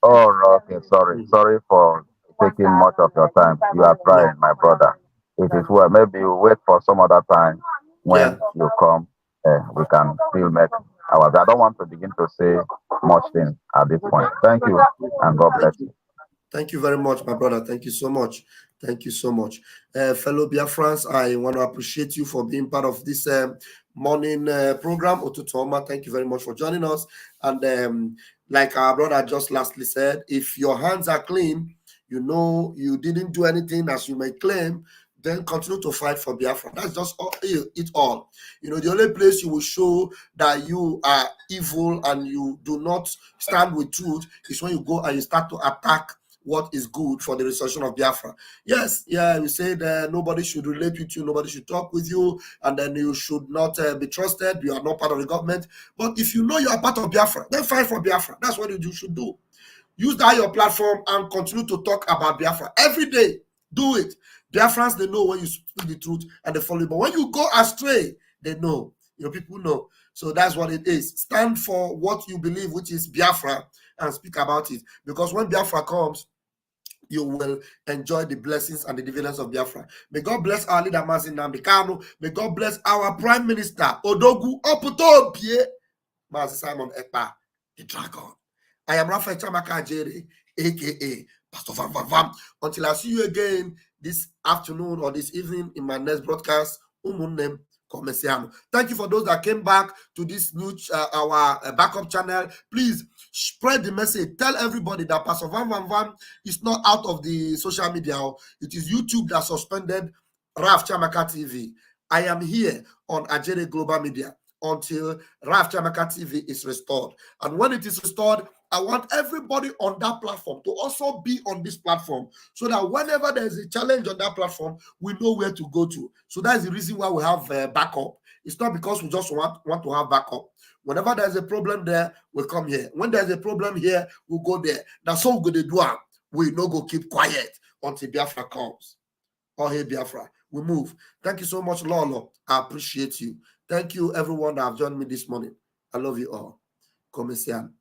Speaker 6: Oh, okay. Sorry for taking much of your time. You are trying, my brother. It is well. Maybe you wait for some other time when you come. We can still make our. I don't want to begin to say much things at this point. Thank you, and God bless you.
Speaker 3: Thank you very much, my brother. Thank you so much. Thank you so much. Fellow Biafrans, I want to appreciate you for being part of this morning program. Ututu Oma, thank you very much for joining us. And like our brother just lastly said, if your hands are clean, you know you didn't do anything as you may claim, then continue to fight for Biafra. That's just it all. You know, the only place you will show that you are evil and you do not stand with truth is when you go and you start to attack what is good for the restoration of Biafra. Yes, we said nobody should relate with you, nobody should talk with you, and then you should not be trusted. You are not part of the government. But if you know you are part of Biafra, then fight for Biafra. That's what you should do. Use that your platform and continue to talk about Biafra every day. Do it. Biafrans, they know when you speak the truth and they follow you. But when you go astray, they know. You know, people know. So that's what it is. Stand for what you believe, which is Biafra, and speak about it. Because when Biafra comes, you will enjoy the blessings and the dividends of Biafra. May God bless our leader, Mazin Nnamdi Kanu. May God bless our Prime Minister, Odogwu Oputobie, Mazi Simon Ekpa, the Dragon. I am Raphael Chamaka Ajere, a.k.a. Pastor Vam Vam Vam. Until I see you again this afternoon or this evening in my next broadcast, Umunnem Komesiano. Thank you for those that came back to this new our backup channel. Please spread the message. Tell everybody that Pastor Vam Vam Vam is not out of the social media. It is YouTube that suspended Raf Chamaka TV. I am here on Ajere Global Media until Raf Chamaka TV is restored. And when it is restored, I want everybody on that platform to also be on this platform so that whenever there's a challenge on that platform, we know where to go to. So that's the reason why we have backup. It's not because we just want to have backup. Whenever there's a problem there, we'll come here. When there's a problem here, we'll go there. That's all we're going to do. We no go keep quiet until Biafra comes. Oh, hey, Biafra. We move. Thank you so much, Lolo. I appreciate you. Thank you, everyone that have joined me this morning. I love you all. Komesian.